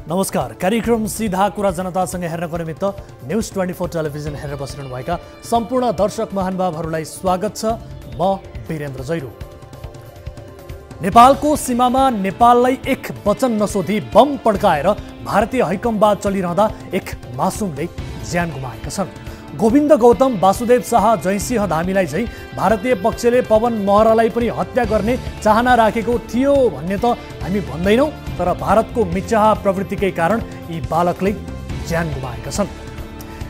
नमस्कार। कार्यक्रम सीधा कुरा जनतासँग हेर्नको निमित्त न्यूज 24 टेलिभिजन हेरेर बसिरहनुभएका सम्पूर्ण दर्शक महानुभावहरूलाई स्वागत छ। म वीरेन्द्र जैरू। नेपालको सीमामा नेपाललाई एक वचन नसोधी बम पड्काएर भारतीय हैकमवाद चलिरहँदा एक मासुमले ज्यान गुमाएका छन्। गोविन्द गौतम, वासुदेव शाह, जयसिंह धामीलाई चाहिँ भारतीय पक्षले पवन महरालाई पनि हत्या गर्ने चाहना राखेको थियो भन्ने त हामी भन्दैनौँ, तर भारतको मिच्चाहा प्रवृत्तिकै कारण यी बालकले ज्यान गुमाएका छन्।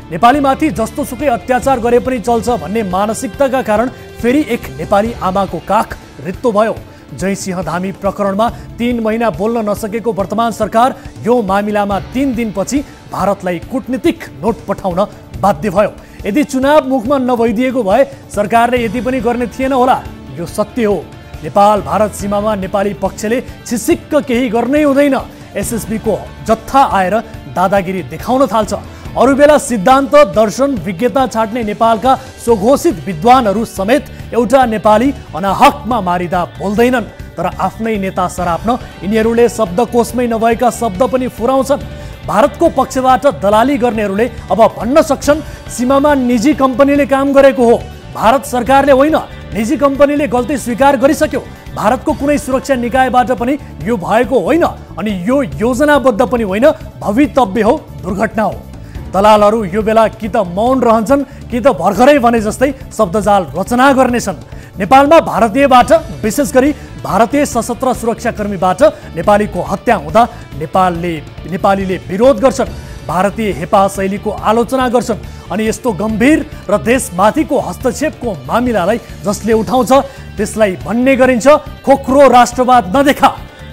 नेपालीमाथि जस्तोसुकै अत्याचार गरे पनि चल्छ भन्ने मानसिकताका कारण फेरि एक नेपाली आमाको काख रित्तो भयो। जयसिंह धामी प्रकरणमा 3 महिना बोल्न नसकेको वर्तमान सरकार यो मामिलामा 3 दिनपछि भारतलाई कूटनीतिक नोट पठाउन बाध्य भयो। यदि चुनाव मुखमा नभइदिएको भए सरकारले यति पनि गर्ने थिएन होला। यो सत्य हो। नेपाल भारत सीमामा नेपाली पक्षले छिसिक्क केही गर्नै हुँदैन। एसएसबी को जत्था आएर दादागिरी देखाउन थाल्छ। अरू बेला सिद्धान्त, दर्शन, विज्ञता छाट्ने नेपालका स्वघोषित विद्वानहरू समेत एउटा नेपाली अनाहकमा मारिदा बोल्दैनन्, तर आफ्नै नेता सराप्न यिनीहरूले शब्दकोशमै नभएका शब्द पनि फुराउँछन्। भारतको पक्षबाट दलाली गर्नेहरूले अब भन्न सक्छन् सीमामा निजी कम्पनीले काम गरेको हो, भारत सरकारले होइन। निजी कम्पनीले गल्ती स्वीकार गरिसक्यो। भारतको कुनै सुरक्षा निकायबाट पनि यो भएको होइन अनि यो योजनाबद्ध पनि होइन, भवितव्य हो, दुर्घटना हो। दलालहरू यो बेला कि त मौन रहन्छन् कि त भर्खरै भने जस्तै शब्दजाल रचना गर्नेछन्। नेपालमा भारतीयबाट, विशेष गरी भारतीय सशस्त्र सुरक्षाकर्मीबाट नेपालीको हत्या हुँदा नेपालीले विरोध गर्छन्, भारतीय हेपा शैलीको आलोचना गर्छन् अनि यस्तो गम्भीर र देशमाथिको हस्तक्षेपको मामिलालाई जसले उठाउँछ त्यसलाई भन्ने गरिन्छ खोक्रो राष्ट्रवाद नदेखा।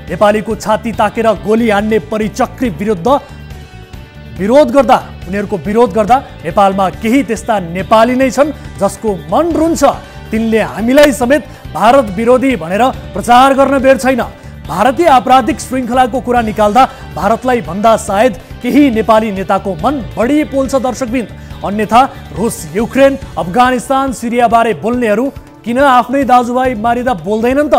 नेपालीको छाती ताकेर गोली हान्ने परिचक्री उनीहरूको विरोध गर्दा नेपालमा केही त्यस्ता नेपाली नै छन् जसको मन रुन्छ। तिनले हामीलाई समेत भारत विरोधी भनेर प्रचार गर्न बेर छैन। भारतीय आपराधिक श्रृङ्खलाको कुरा निकाल्दा भारतलाई भन्दा सायद केही नेपाली नेताको मन बढी पोल्छ दर्शकबिन। अन्यथा रुस, युक्रेन, अफगानिस्तान, सिरिया बारे बोल्नेहरू किन आफ्नै दाजुभाइ मारिदा बोल्दैनन् त?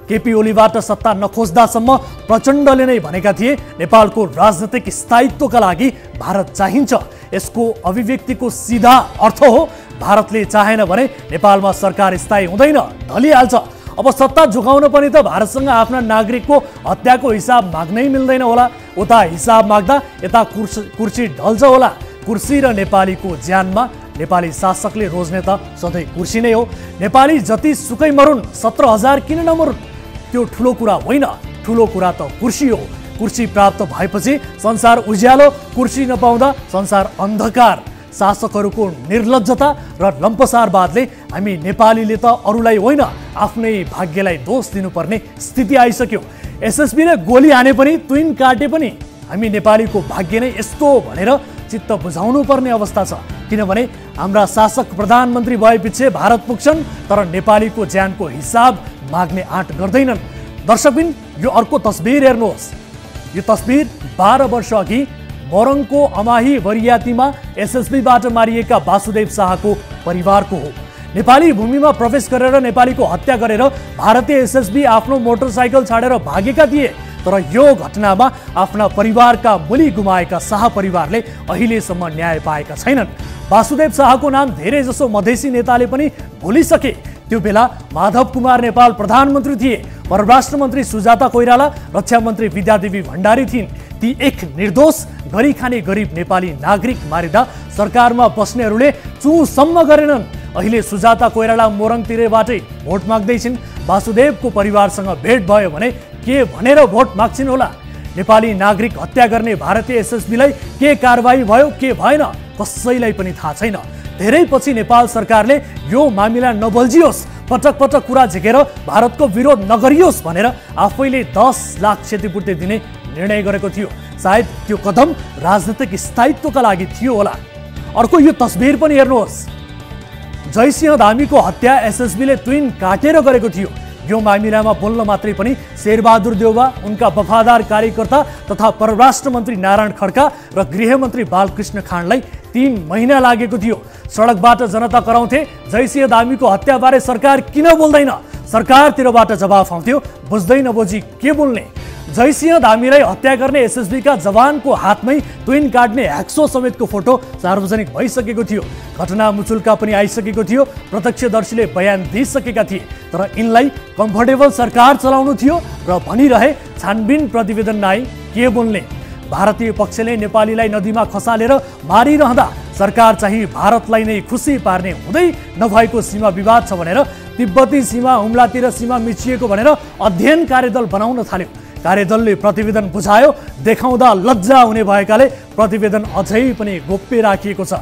केपी ओलीबाट सत्ता नखोज्दासम्म प्रचण्डले नै भनेका थिए नेपालको राजनीतिक स्थायित्वका लागि भारत चाहिन्छ। यसको अभिव्यक्तिको सिधा अर्थ हो भारतले चाहेन भने नेपालमा सरकार स्थायी हुँदैन, ढलिहाल्छ। अब सत्ता झुकाउन पनि त भारतसँग आफ्ना नागरिकको हत्याको हिसाब माग्नै मिल्दैन होला। उता हिसाब माग्दा यता कुर्सी ढल्छ होला। कुर्सी र नेपालीको ज्यानमा नेपाली शासकले रोज्ने त सधैँ कुर्सी नै हो। नेपाली जति सुकै मरुन्, 17,000 किन नमरुन्, त्यो ठुलो कुरा होइन। ठुलो कुरा त कुर्सी हो। कुर्सी प्राप्त भएपछि संसार उज्यालो, कुर्सी नपाउँदा संसार अन्धकार। शासकहरूको निर्लज्जता र लम्पसारवादले हामी नेपालीले त अरूलाई होइन आफ्नै भाग्यलाई दोष दिनुपर्ने स्थिति आइसक्यो। एसएसबीले गोली हाने पनि, तुइन काटे पनि हामी नेपालीको भाग्य नै यस्तो भनेर चित्त बुझाउनु पर्ने अवस्था छ। किनभने हाम्रा शासक प्रधानमन्त्री भएपछि भारत पुग्छन् तर नेपालीको ज्यानको हिसाब माग्ने आँट गर्दैनन्। दर्शकबिन, यो अर्को तस्बिर हेर्नुहोस्। यो तस्बिर 12 वर्ष अघि मोरङको अमाही वरियातीमा एसएसबीबाट मारिएका वासुदेव शाहको परिवारको हो। नेपाली भूमिमा प्रवेश गरेर नेपालीको हत्या गरेर भारतीय एसएसबी आफ्नो मोटरसाइकल छाडेर भागेका थिए, तर यो घटनामा आफ्ना परिवारका मुली गुमाएका शाह परिवारले अहिलेसम्म न्याय पाएका छैनन्। वासुदेव शाहको नाम धेरै जसो मधेसी नेताले पनि भुलिसके। त्यो बेला माधव कुमार नेपाल प्रधानमन्त्री थिए, परराष्ट्र मन्त्री सुजाता कोइराला, रक्षा मन्त्री विद्यादेवी भण्डारी थिइन्। ती एक निर्दोष गरी खाने गरिब नेपाली नागरिक मारिदा सरकारमा बस्नेहरूले चुसम्म गरेनन्। अहिले सुजाता कोइराला मोरङतिरबाटै भोट माग्दैछिन्। वासुदेवको परिवारसँग भेट भयो भने के भनेर भोट माग्छिन् होला? नेपाली नागरिक हत्या गर्ने भारतीय एसएसबीलाई के कारबाही भयो, के भएन, कसैलाई पनि थाहा छैन। धेरै पछि नेपाल सरकारले यो मामिला नबल्झियोस्, पटक पटक कुरा झिकेर भारतको विरोध नगरियोस् भनेर आफैले 10 लाख क्षतिपूर्ति दिने निर्णय गरेको थियो। सायद त्यो कदम राजनीतिक स्थायित्वका लागि थियो होला। अर्को यो तस्बिर पनि हेर्नुहोस्। जयसिंह धामीको हत्या एसएसबीले तुइन काटेर गरेको थियो। यो मामिलामा बोल्न मात्रै पनि शेरबहादुर देउवा, उनका वफादार कार्यकर्ता तथा परराष्ट्र मन्त्री नारायण खड्का र गृहमन्त्री बालकृष्ण खाँडलाई 3 महिना लागेको थियो। सडकबाट जनता कराउँथे जयसिंह धामीको हत्याबारे सरकार किन बोल्दैन? सरकारतिरबाट जवाफ आउँथ्यो बुझ्दै नबुझी के बोल्ने। जयसिंह धामीलाई हत्या गर्ने एसएसबीका जवानको हातमै ट्विन काट्ने ह्याक्सो समेतको फोटो सार्वजनिक भइसकेको थियो। घटना मुचुल्का पनि आइसकेको थियो। प्रत्यक्षदर्शीले बयान दिइसकेका थिए। तर यिनलाई कम्फर्टेबल सरकार चलाउनु थियो र भनिरहे छानबिन प्रतिवेदन नआई के बोल्ने। भारतीय पक्षले नेपालीलाई नदीमा खसालेर मारिरहँदा सरकार चाहिँ भारतलाई नै खुसी पार्ने हुँदै नभएको सीमा विवाद छ भनेर तिब्बती सीमा हुम्लातिर सीमा मिचिएको भनेर अध्ययन कार्यदल बनाउन थाल्यो। कार्यदलले प्रतिवेदन बुझायो। देखाउँदा लज्जा हुने भएकाले प्रतिवेदन अझै पनि गोप्य राखिएको छ।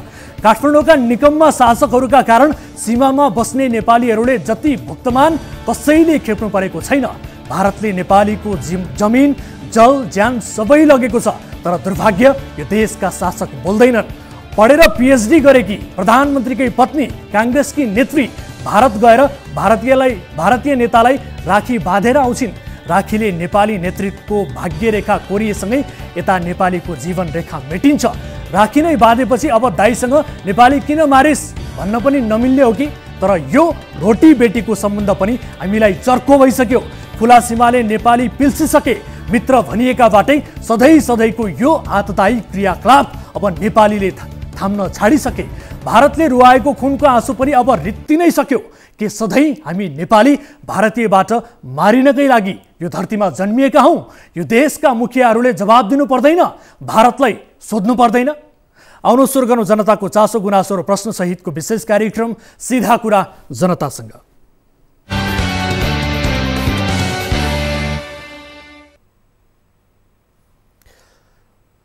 काठमाडौँका निकम्मा शासकहरूका कारण सीमामा बस्ने नेपालीहरूले जति भुक्तमान कसैले खेप्नु परेको छैन। भारतले नेपालीको जमिन जल ज्यान सबै लगेको छ। तर दुर्भाग्य यो देशका शासक बोल्दैनन्। पढेर पिएचडी गरेकी प्रधानमन्त्रीकै पत्नी काङ्ग्रेसकी नेत्री भारत गएर भारतीय नेतालाई राखी बाँधेर आउँछिन्। राखीले नेपाली नेतृत्वको भाग्यरेखा कोरिएसँगै यता नेपालीको जीवन रेखा मेटिन्छ। राखी नै बाँधेपछि अब दाइसँग नेपाली किन मारिस भन्न पनि नमिल्ने हो कि? तर यो रोटी बेटीको सम्बन्ध पनि हामीलाई चर्को भइसक्यो। खुला सीमाले नेपाली पिल्सिसके। मित्र भनिएकाबाटै सधैँको यो आततायी क्रियाकलाप अब नेपालीले थाम्न छाडिसके। भारतले रुवाएको खुनको आँसु पनि अब रित्ति नै सक्यो। के सधैँ हामी नेपाली भारतीयबाट मारिनकै लागि यो धरतीमा जन्मिएका हौँ? यो देशका मुखियाहरूले जवाब दिनु पर्दैन? भारतलाई सोध्नु पर्दैन? आउनु सुरु गर्नु जनताको चासो गुनासो र प्रश्न सहितको विशेष कार्यक्रम सीधा कुरा जनतासँग।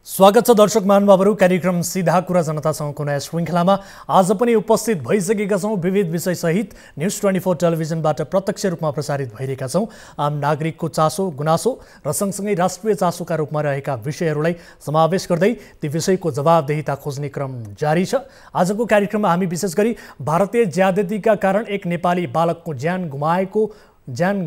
स्वागत छ दर्शक महानुभावहरू। कार्यक्रम सीधा कुरा जनतासँगको नयाँ श्रृङ्खलामा आज पनि उपस्थित भइसकेका छौँ। विविध विषयसहित न्युज 24 टेलिभिजनबाट प्रत्यक्ष रूपमा प्रसारित भइरहेका छौँ। आम नागरिकको चासो गुनासो र सँगसँगै राष्ट्रिय चासोका रूपमा रहेका विषयहरूलाई समावेश गर्दै ती विषयको जवाबदेहिता खोज्ने क्रम जारी छ। आजको कार्यक्रममा हामी विशेष गरी भारतीय ज्यादतीका कारण एक नेपाली बालकको ज्यान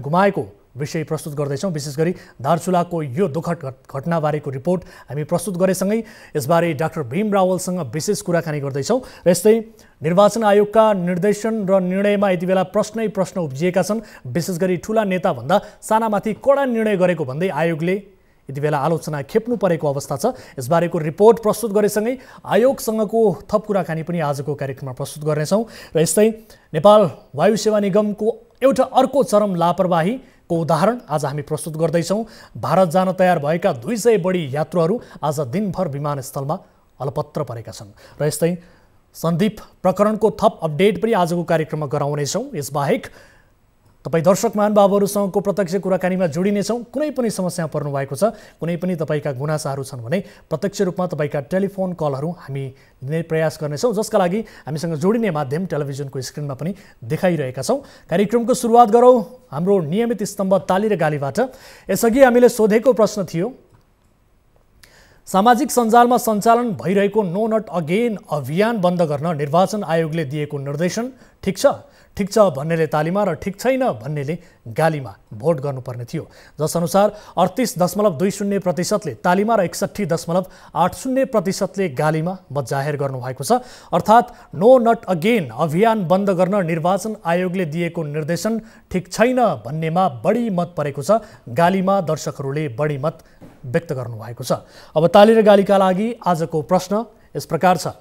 गुमाएको विषय प्रस्तुत गर्दैछौँ। विशेष गरी दार्चुलाको यो दुःखद घटनाबारेको रिपोर्ट हामी प्रस्तुत गरेसँगै यसबारे डाक्टर भीम रावलसँग विशेष कुराकानी गर्दैछौँ। र यस्तै निर्वाचन आयोगका निर्देशन र निर्णयमा यति बेला प्रश्न उब्जिएका छन्। विशेष गरी ठुला नेताभन्दा सानामाथि कडा निर्णय गरेको भन्दै आयोगले यति बेला आलोचना खेप्नु परेको अवस्था छ। यसबारेको रिपोर्ट प्रस्तुत गरेसँगै आयोगसँगको थप कुराकानी पनि आजको कार्यक्रममा प्रस्तुत गर्नेछौँ। र यस्तै नेपाल वायु सेवा निगमको एउटा अर्को चरम लापरवाही उदाहरण आज हामी प्रस्तुत गर्दैछौँ। भारत जान तयार भएका 200 बढी यात्रुहरू आज दिनभर विमानस्थलमा अलपत्र परेका छन्। र यस्तै सन्दीप प्रकरणको थप अपडेट पनि आजको कार्यक्रममा गराउनेछौँ। यसबाहेक तपाईँ दर्शक महानुभावहरूसँगको प्रत्यक्ष कुराकानीमा जोडिनेछौँ। कुनै पनि समस्या पर्नु भएको छ, कुनै पनि तपाईँका गुनासाहरू छन् भने प्रत्यक्ष रूपमा तपाईँका टेलिफोन कलहरू हामी दिने प्रयास गर्नेछौँ, जसका लागि हामीसँग जोडिने माध्यम टेलिभिजनको स्क्रिनमा पनि देखाइरहेका छौँ। कार्यक्रमको सुरुवात गरौँ हाम्रो नियमित स्तम्भ ताली र गालीबाट। यसअघि हामीले सोधेको प्रश्न थियो, सामाजिक सञ्जालमा सञ्चालन भइरहेको नो नट अगेन अभियान बन्द गर्न निर्वाचन आयोगले दिएको निर्देशन ठिक छ? ठिक छ भन्नेले तालीमा र ठिक छैन भन्नेले गालीमा भोट गर्नुपर्ने थियो। जसअनुसार 38.20% तालीमा र 61.80% गालीमा मत जाहेर गर्नुभएको छ। अर्थात् नो नट अगेन अभियान बन्द गर्न निर्वाचन आयोगले दिएको निर्देशन ठिक छैन भन्नेमा बढी मत परेको छ। गालीमा दर्शकहरूले बढी मत व्यक्त गर्नुभएको छ। अब ताली र गालीका लागि आजको प्रश्न यस प्रकार छ,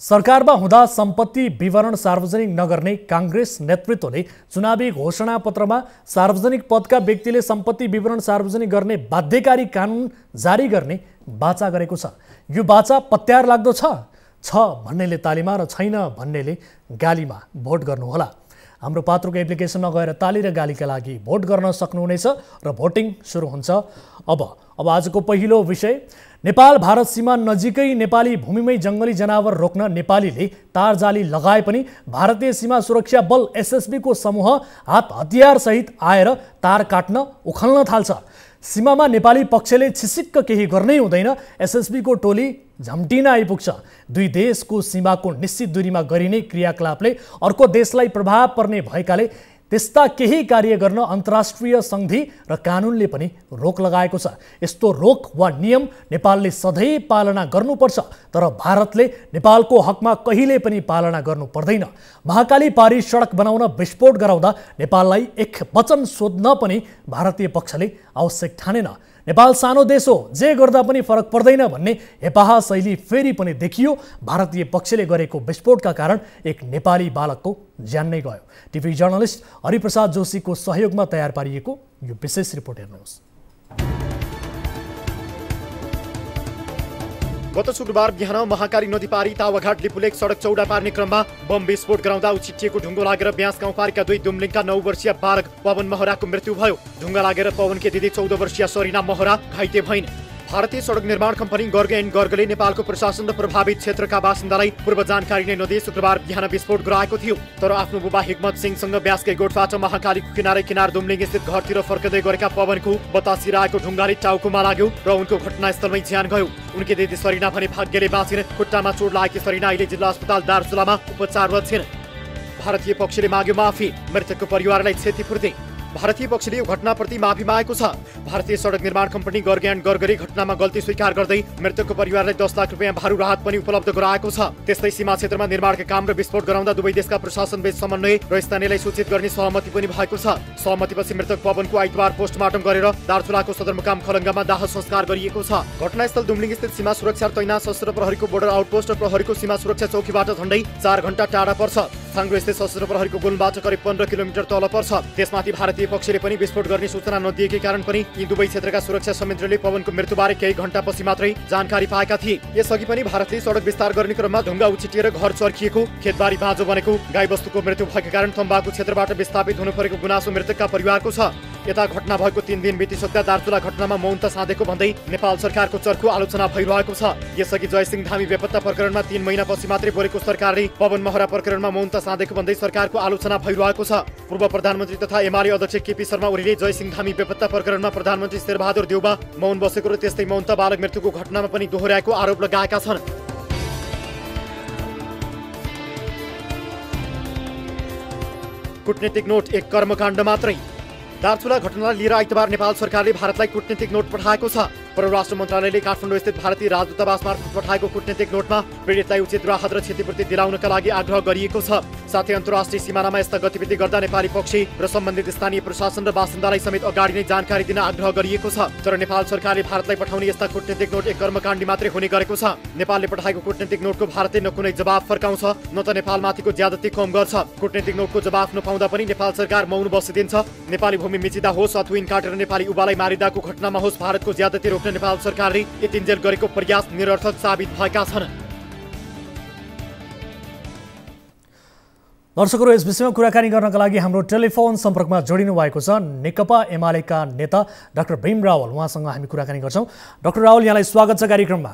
सरकारमा हुँदा सम्पत्ति विवरण सार्वजनिक नगर्ने काङ्ग्रेस नेतृत्वले चुनावी घोषणापत्रमा सार्वजनिक पदका व्यक्तिले सम्पत्ति विवरण सार्वजनिक गर्ने बाध्यकारी कानुन जारी गर्ने वाचा गरेको छ। यो वाचा पत्यार लाग्दो छ भन्नेले तालीमा र छैन भन्नेले गालीमा भोट गर्नुहोला। हाम्रो पात्रोको एप्लिकेसनमा गएर ताली र गालीका लागि भोट गर्न सक्नुहुनेछ र भोटिङ सुरु हुन्छ। अब आजको पहिलो विषय, नेपाल भारत सीमा नजिकै नेपाली भूमिमै जङ्गली जनावर रोक्न नेपालीले तारजाली लगाए पनि भारतीय सीमा सुरक्षा बल एसएसबीको समूह हात हतियारसहित आएर तार काट्न उखल्न थाल्छ। सीमामा नेपाली पक्षले छिसिक्क केही गर्नै हुँदैन, एसएसबीको टोली झम्टिन आइपुग्छ। दुई देशको सीमाको निश्चित दूरीमा गरिने क्रियाकलापले अर्को देशलाई प्रभाव पर्ने भएकाले त्यस्ता केही कार्य गर्न अन्तर्राष्ट्रिय सन्धि र कानुनले पनि रोक लगाएको छ। यस्तो रोक वा नियम नेपालले सधैँ पालना गर्नुपर्छ, तर भारतले नेपालको हकमा कहिले पनि पालना गर्नु पर्दैन। महाकाली पारी सडक बनाउन विस्फोट गराउँदा नेपाललाई एक वचन सोध्न पनि भारतीय पक्षले आवश्यक ठानेन। नेपाल सानो देश हो, जे गर्दा पनि फरक पर्दैन भन्ने हेपाहा शैली फेरि पनि देखियो। भारतीय पक्षले गरेको विस्फोटका कारण एक नेपाली बालकको ज्यान नै गयो। टिभी जर्नलिस्ट हरिप्रसाद जोशीको सहयोगमा तयार पारिएको यो विशेष रिपोर्ट हेर्नुहोस्। गत शुक्रबार बिहान महाकाली नदी पारी तावाघाट लिपुलेक सडक चौडा पार्ने क्रममा बम विस्फोट गराउँदा उछिटिएको ढुङ्गो लागेर ब्यास गाउँपालिका 2 दुम्लिङका 9 वर्षीय बालक पवन महराको मृत्यु भयो। ढुङ्गा लागेर पवनकी दिदी 14 वर्षीय सरिना महरा घाइते भइन्। भारतीय सडक निर्माण कम्पनी गर्ग एन्ड गर्गले नेपालको प्रशासन र प्रभावित क्षेत्रका बासिन्दालाई पूर्व जानकारी नै नदिई शुक्रबार बिहान विस्फोट गराएको थियो। तर आफ्नो बुबा हिक्मत सिंहसँग ब्यासकै गोठबाट महाकालीको किनार दुम्लिङ स्थित घरतिर फर्कदै गरेका पवनको बतासिरहेको ढुङ्गाले टाउकोमा लाग्यो र उनको घटनास्थलमै ज्यान गयो। उनकी दिदी सरिना भने भाग्यले बाँचिन्। खुट्टामा चोट लागेकी सरिना अहिले जिल्ला अस्पताल दार्चुलामा उपचाररत छिन्। भारतीय पक्षले माग्यो माफी, मृतकको परिवारलाई क्षतिपूर्ति। भारतीय पक्षले यो घटनाप्रति माफी मागेको छ। भारतीय सडक निर्माण कम्पनी गर्ग एन्ड गर्गले घटनामा गल्ती स्वीकार गर्दै मृतकको परिवारलाई 10 लाख रुपियाँ भारू राहत पनि उपलब्ध गराएको छ। त्यस्तै सीमा क्षेत्रमा निर्माणका काम र विस्फोट गराउँदा दुवै देशका प्रशासनबीच समन्वय र स्थानीयलाई सूचित गर्ने सहमति पनि भएको छ। सहमतिपछि मृतक पवनको आइतबार पोस्टमार्टम गरेर दार्चुलाको सदरमुकाम खलङ्गामा दाह संस्कार गरिएको छ। घटनास्थल दुम्लिङ स्थित सीमा सुरक्षा तैनात सशस्त्र प्रहरीको बोर्डर आउटपोस्ट र प्रहरीको सीमा सुरक्षा चौकीबाट झण्डै 4 घण्टा टाढा पर्छ। साङ्ग्रो स्थित सशस्त्र प्रहरीको गुल्मबाट करिब 15 किलोमिटर तल पर्छ। त्यसमाथि भारतीय पक्षले पनि विस्फोट गर्ने सूचना नदिएकै कारण पनि यी दुवै क्षेत्रका सुरक्षा संयन्त्रले पवनको मृत्युबारे केही घण्टापछि मात्रै जानकारी पाएका थिए। यसअघि पनि भारतले सडक विस्तार गर्ने क्रममा ढुङ्गा उछिटिएर घर चर्किएको, खेतबारी बाँझो बनेको, गाईबस्तुको मृत्यु भएको कारण तम्बाकु क्षेत्रबाट विस्थापित हुनु परेको गुनासो मृतकका परिवारको छ। यता घटना भएको 3 दिन बितिसक्दा दार्चुला घटनामा मौनता साधेको भन्दै नेपाल सरकारको चर्को आलोचना भइरहेको छ। यसअघि जयसिंह धामी बेपत्ता प्रकरणमा 3 महिनापछि मात्रै बोलेको सरकारले पवन महरा प्रकरणमा मौनता साधेको भन्दै सरकारको आलोचना भइरहेको छ। पूर्व प्रधानमन्त्री तथा एमाले अध्यक्ष केपी शर्मा ओलीले जयसिंह धामी बेपत्ता प्रकरणमा प्रधानमन्त्री शेरबहादुर देउबा मौन बसेको र त्यस्तै मौनता बालक मृत्युको घटनामा पनि दोहोर्याएको आरोप लगाएका छन्। कूटनीतिक नोट एक कर्मकाण्ड मात्रै। दार्चुला घटनालाई लिएर आइतबार नेपाल सरकारले भारतलाई कूटनीतिक नोट पठाएको छ। परराष्ट्र मन्त्रालयले काठमाडौँ स्थित भारतीय राजदूतावास मार्फत पठाएको कूटनीतिक नोटमा पीडितलाई उचित राहत र क्षतिपूर्ति दिलाउनका लागि आग्रह गरिएको छ। साथै अन्तर्राष्ट्रिय सीमानामा यस्ता गतिविधि गर्दा नेपाली पक्ष र सम्बन्धित स्थानीय प्रशासन र बासिन्दालाई समेत अगाडि नै जानकारी दिन आग्रह गरिएको छ। तर नेपाल सरकारले भारतलाई पठाउने यस्ता कूटनीतिक नोट एक कर्मकाण्डी मात्रै हुने गरेको छ। नेपालले पठाएको कूटनीतिक नोटको भारतले न कुनै जवाब फर्काउँछ, न त नेपालमाथिको ज्यादती कम गर्छ। कूटनीतिक नोटको जवाफ नपाउँदा पनि नेपाल सरकार मौन बसिदिन्छ। नेपाली भूमि मिचिँदा होस् अथवा यिन काटेर नेपाली युवालाई मारिदाको घटनामा होस्, भारतको ज्यादती रोक्न नेपाल सरकारले यतिन्जेल गरेको प्रयास निरर्थक साबित भएका छन्। दर्शकहरू, यस विषयमा कुराकानी गर्नका लागि हाम्रो टेलिफोन सम्पर्कमा जोडिनु भएको छ नेकपा एमालेका नेता डाक्टर भीम रावल। उहाँसँग हामी कुराकानी गर्छौँ। डाक्टर रावल, यहाँलाई स्वागत छ कार्यक्रममा।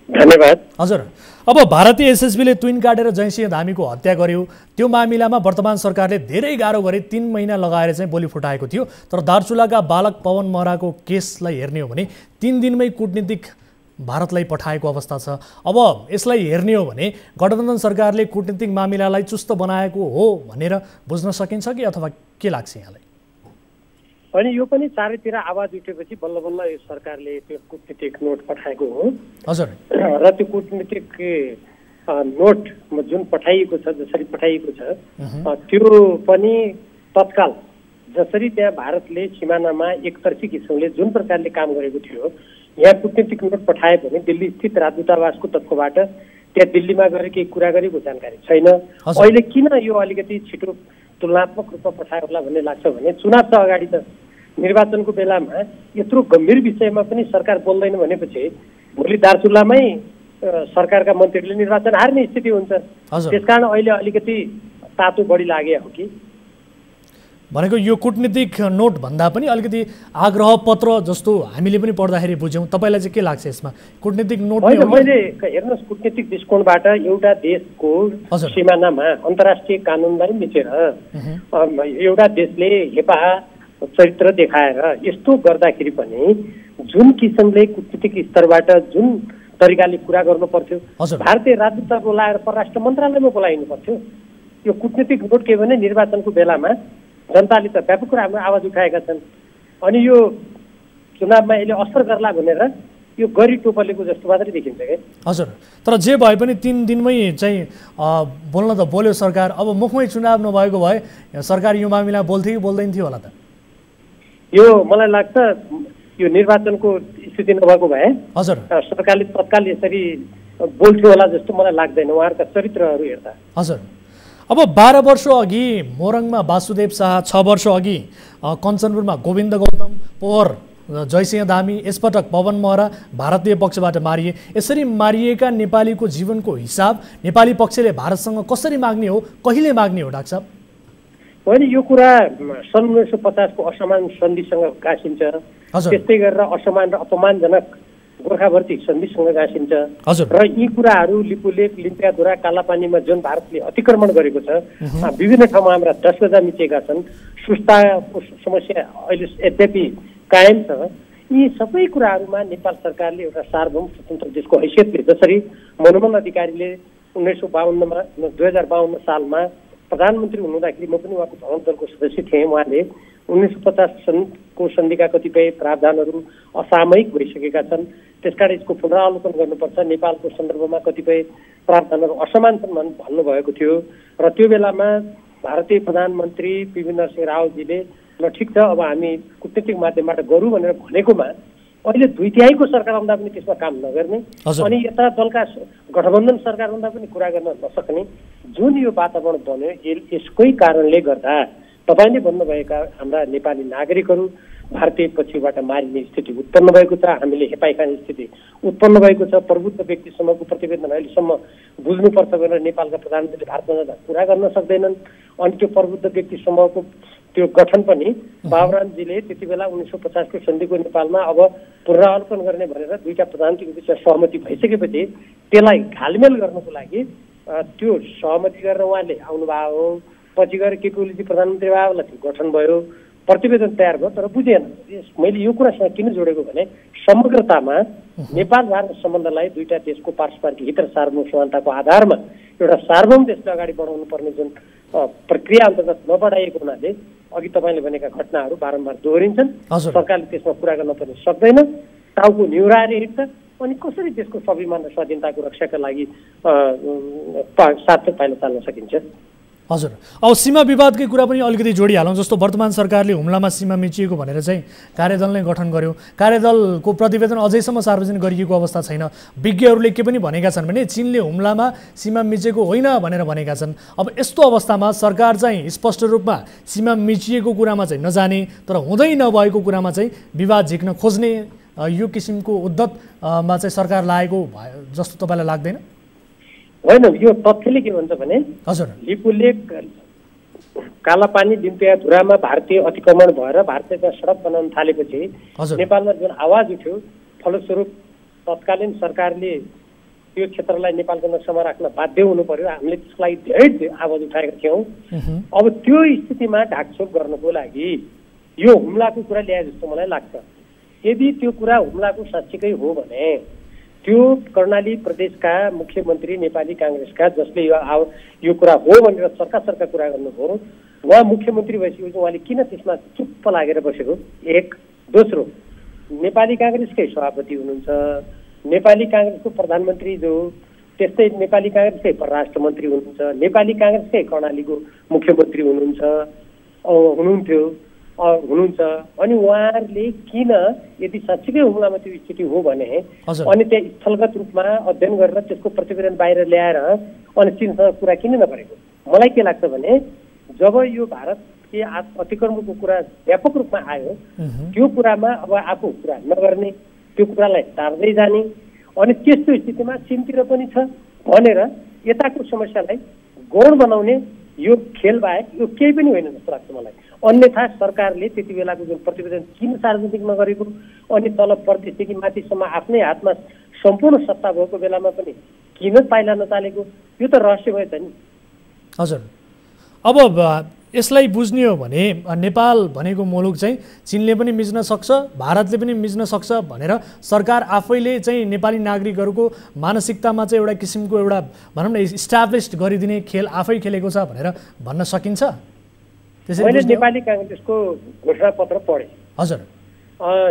धन्यवाद। हजुर, अब भारतीय एसएसबीले तुइन काटेर जयसिंह धामीको हत्या गर्यो। त्यो मामिलामा वर्तमान सरकारले धेरै गाह्रो गरी 3 महिना लगाएर चाहिँ बोली फुटाएको थियो। तर दार्चुलाका बालक पवन महराको केसलाई हेर्ने हो भने 3 दिनमै कूटनीतिक भारतलाई पठाएको अवस्था छ। अब यसलाई हेर्ने हो भने गठबन्धन सरकारले कूटनीतिक मामिलालाई चुस्त बनाएको हो भनेर बुझ्न सकिन्छ कि अथवा के लाग्छ यहाँलाई? अनि यो पनि चारैतिर आवाज उठेपछि बल्ल बल्ल यो सरकारले त्यो कूटनीतिक नोट पठाएको हो। हजुर, र त्यो कूटनीतिक नोट जुन पठाइएको छ, जसरी पठाइएको छ, त्यो पनि तत्काल जसरी त्यहाँ भारतले सिमानामा एकतर्फी किसिमले जुन प्रकारले काम गरेको थियो, यहाँ कूटनीतिक नोट पठाए भने दिल्ली स्थित राजदूतावासको तर्फबाट त्यहाँ दिल्लीमा गएर केही कुरा गरेको जानकारी छैन। अहिले किन यो अलिकति छिटो तुलनात्मक रूपमा पठायो होला भन्ने लाग्छ भने चुनाव त अगाडि छ, निर्वाचनको बेलामा यत्रो गम्भीर विषयमा पनि सरकार बोल्दैन भनेपछि भोलि दार्चुलामै सरकारका मन्त्रीले निर्वाचन हार्ने स्थिति हुन्छ। त्यसकारण अहिले अलिकति तातो बढी लागे हो कि भनेको यो कूटनीतिक नोट भन्दा पनि अलिकति आग्रह पत्र जस्तो हामीले पनि पढ्दाखेरि बुझ्यौँ। तपाईँलाई चाहिँ के लाग्छ यसमा? कूटनीतिक नोट होइन, मैले हेर्नुहोस्, कूटनीतिक दृष्टिकोणबाट एउटा देशको सिमानामा अन्तर्राष्ट्रिय कानुनलाई मिचेर एउटा देशले हेपाहा चरित्र देखाएर यस्तो गर्दाखेरि पनि जुन किसिमले कूटनीतिक स्तरबाट जुन तरिकाले कुरा गर्नु पर्थ्यो, भारतीय राजदूत बोलाएर परराष्ट्र मन्त्रालयमा बोलाइनु पर्थ्यो। यो कूटनीतिक नोट के भने निर्वाचनको बेलामा जनताले त व्यापक कुरामा आवाज उठाएका छन् अनि यो चुनावमा यसले असर गर्ला भनेर यो गरी टोपलेको जस्तो मात्रै देखिन्छ क्या। हजुर, तर जे भए पनि 3 दिनमै चाहिँ बोल्न त बोल्यो सरकार। अब मुखमै चुनाव नभएको भए सरकार यो मामिला बोल्थ्यो कि बोल्दैन थियो होला त? यो मलाई लाग्छ यो निर्वाचनको स्थिति नभएको भए हजुर सरकारले तत्काल यसरी बोल्थ्यो होला जस्तो मलाई लाग्दैन उहाँहरूका चरित्रहरू हेर्दा। हजुर, अब 12 वर्ष अघि मोरङमा वासुदेव शाह, 6 वर्ष अघि कञ्चनपुरमा गोविन्द गौतम, पोहोर जयसिंह धामी, यसपटक पवन महरा भारतीय पक्षबाट मारिए। यसरी मारिएका नेपालीको जीवनको हिसाब नेपाली पक्षले भारतसँग कसरी माग्ने हो, कहिले माग्ने हो डाक्टर साहब? होइन, यो कुरा सन् 1950 को असमान सन्धिसँग गाँसिन्छ। त्यस्तै गरेर असमान र अपमानजनक गोर्खा भर्ती सन्धिसँग गाँसिन्छ र यी कुराहरू लिपुलेक, लिम्पियाधुरा, कालापानीमा जुन भारतले अतिक्रमण गरेको छ विभिन्न ठाउँमा हाम्रा 10 गजा मिचेका छन्। सुस्ताको समस्या अहिले यद्यपि कायम छ। यी सबै कुराहरूमा नेपाल सरकारले एउटा सार्वभौम स्वतन्त्र देशको हैसियतले जसरी मनमोहन अधिकारीले 2052 सालमा प्रधानमन्त्री हुनुहुँदाखेरि म पनि उहाँको भ्रमण दलको सदस्य थिएँ। उहाँले 1950 सनको सन्धिका कतिपय प्रावधानहरू असामयिक भइसकेका छन्, त्यसकारण यसको पुनरावलोकन गर्नुपर्छ, नेपालको सन्दर्भमा कतिपय प्रावधानहरू असमान छन् भन्नुभएको थियो। र त्यो बेलामा भारतीय प्रधानमन्त्री पीवी नरसिंह रावजीले ल ठिक छ अब हामी कूटनीतिक माध्यमबाट गरौँ भनेर भनेकोमा अहिले 2/3 सरकार हुँदा पनि त्यसमा काम नगर्ने अनि यता दलका गठबन्धन सरकार हुँदा पनि कुरा गर्न नसक्ने जुन यो वातावरण बन्यो यसकै कारणले गर्दा तपाईले भन्नुभएका हाम्रा नेपाली नागरिकहरू भारतीय पक्षबाट मारिने स्थिति उत्पन्न भएको छ। हामीले हेपाइ खाने स्थिति उत्पन्न भएको छ। प्रबुद्ध व्यक्तिसम्मको प्रतिवेदन अहिलेसम्म बुझ्नुपर्छ भनेर नेपालका प्रधानमन्त्रीले भारतमा जाँदा कुरा गर्न सक्दैनन्। अनि त्यो प्रबुद्ध व्यक्तिसम्मको त्यो गठन पनि बाबुरामजीले त्यति बेला 1950 को सन्धिको नेपालमा अब पुनरावलोकन गर्ने भनेर दुईटा प्रधानमन्त्रीको बिचमा सहमति भइसकेपछि त्यसलाई घालमेल गर्नको लागि त्यो सहमति गरेर उहाँले आउनुभयो हो। पछि गएर केपी ओलीजी प्रधानमन्त्री भएला त्यो गठन भयो, प्रतिवेदन तयार भयो, तर बुझेन। मैले यो कुरासँग किन जोडेको भने समग्रतामा नेपाल भारत सम्बन्धलाई दुईटा देशको पारस्परिक हित र सार्वभौम समानताको आधारमा एउटा सार्वभौम देशलाई अगाडि बढाउनु पर्ने जुन प्रक्रिया अन्तर्गत नबढाइएको हुनाले अघि तपाईँले भनेका घटनाहरू बारम्बार दोहोरिन्छन्। सरकारले त्यसमा कुरा गर्न पनि सक्दैन, टाउको निहुराएर हिँड्छ अनि कसरी देशको स्वाभिमान र स्वाधीनताको रक्षाका लागि सार्थक पाइला चाल्न सकिन्छ। हजुर, अब सीमा विवादकै कुरा पनि अलिकति जोडिहालौँ। जस्तो वर्तमान सरकारले हुम्लामा सीमा मिचिएको भनेर चाहिँ कार्यदल नै गठन गर्यो। कार्यदलको प्रतिवेदन अझैसम्म सार्वजनिक गरिएको अवस्था छैन। विज्ञहरूले के पनि भनेका छन् भने चीनले हुम्लामा सीमा मिचेको होइन भनेर भनेका छन्। अब यस्तो अवस्थामा सरकार चाहिँ स्पष्ट रूपमा सीमा मिचिएको कुरामा चाहिँ नजाने तर हुँदै नभएको कुरामा चाहिँ विवाद झिक्न खोज्ने यो किसिमको उद्धतमा चाहिँ सरकार लागेको जस्तो तपाईँलाई लाग्दैन? होइन, यो तथ्यले के भन्छ भने हजुर लिपुलेक, कालापानी, लिम्पियाधुरामा भारतीय अतिक्रमण भएर भारतीयमा सडक बनाउन थालेपछि नेपालमा जुन आवाज उठ्यो फलस्वरूप तत्कालीन सरकारले त्यो क्षेत्रलाई नेपालको नक्सामा राख्न बाध्य हुनु पर्यो। हामीले त्यसलाई धेरै आवाज उठाएका थियौँ। अब त्यो स्थितिमा ढाकछोप गर्नको लागि यो हुम्लाको कुरा ल्याए जस्तो मलाई लाग्छ। यदि त्यो कुरा हुम्लाको साँच्चीकै हो भने त्यो कर्णाली प्रदेशका मुख्यमन्त्री नेपाली काङ्ग्रेसका जसले यो कुरा हो भनेर सरका कुरा गर्नुभयो, उहाँ मुख्यमन्त्री भइसकेपछि उहाँले किन त्यसमा चुप्प लागेर बसेको? एक। दोस्रो, नेपाली काङ्ग्रेसकै सभापति हुनुहुन्छ, नेपाली काङ्ग्रेसको प्रधानमन्त्री जो त्यस्तै नेपाली काङ्ग्रेसकै परराष्ट्र मन्त्री हुनुहुन्छ, नेपाली काङ्ग्रेसकै कर्णालीको मुख्यमन्त्री हुनुहुन्थ्यो अनि उहाँहरूले किन यदि साँच्चीकै हुम्लामा त्यो स्थिति हो भने अनि त्यहाँ स्थलगत रूपमा अध्ययन गरेर त्यसको प्रतिवेदन बाहिर ल्याएर अनि चीनसँग कुरा किन नगरेको? मलाई के लाग्छ भने जब यो भारतले अतिक्रमणको कुरा व्यापक रूपमा आयो त्यो कुरामा अब आफू कुरा नगर्ने, त्यो कुरालाई टार्दै जाने अनि त्यस्तो स्थितिमा चीनतिर पनि छ भनेर यताको समस्यालाई गौण बनाउने यो खेल बाहेक यो केही पनि होइन जस्तो लाग्छ मलाई। अन्यथा सरकारले त्यति बेलाको जुन प्रतिवेदन किन सार्वजनिक नगरेको अनि तल प्रदेशदेखि माथिसम्म आफ्नै हातमा सम्पूर्ण सत्ता भएको बेलामा पनि किन पाइला नचालेको, यो त रहस्य भयो त नि। हजुर, अब यसलाई बुझ्ने हो भने नेपाल भनेको मुलुक चाहिँ चीनले पनि मिच्न सक्छ, भारतले पनि मिच्न सक्छ भनेर सरकार आफैले चाहिँ नेपाली नागरिकहरूको मानसिकतामा चाहिँ एउटा किसिमको एउटा भनौँ न इस्टाब्लिस्ड गरिदिने खेल आफै खेलेको छ भनेर भन्न सकिन्छ। मैले नेपाली काङ्ग्रेसको घोषणापत्र पढेँ। हजुर,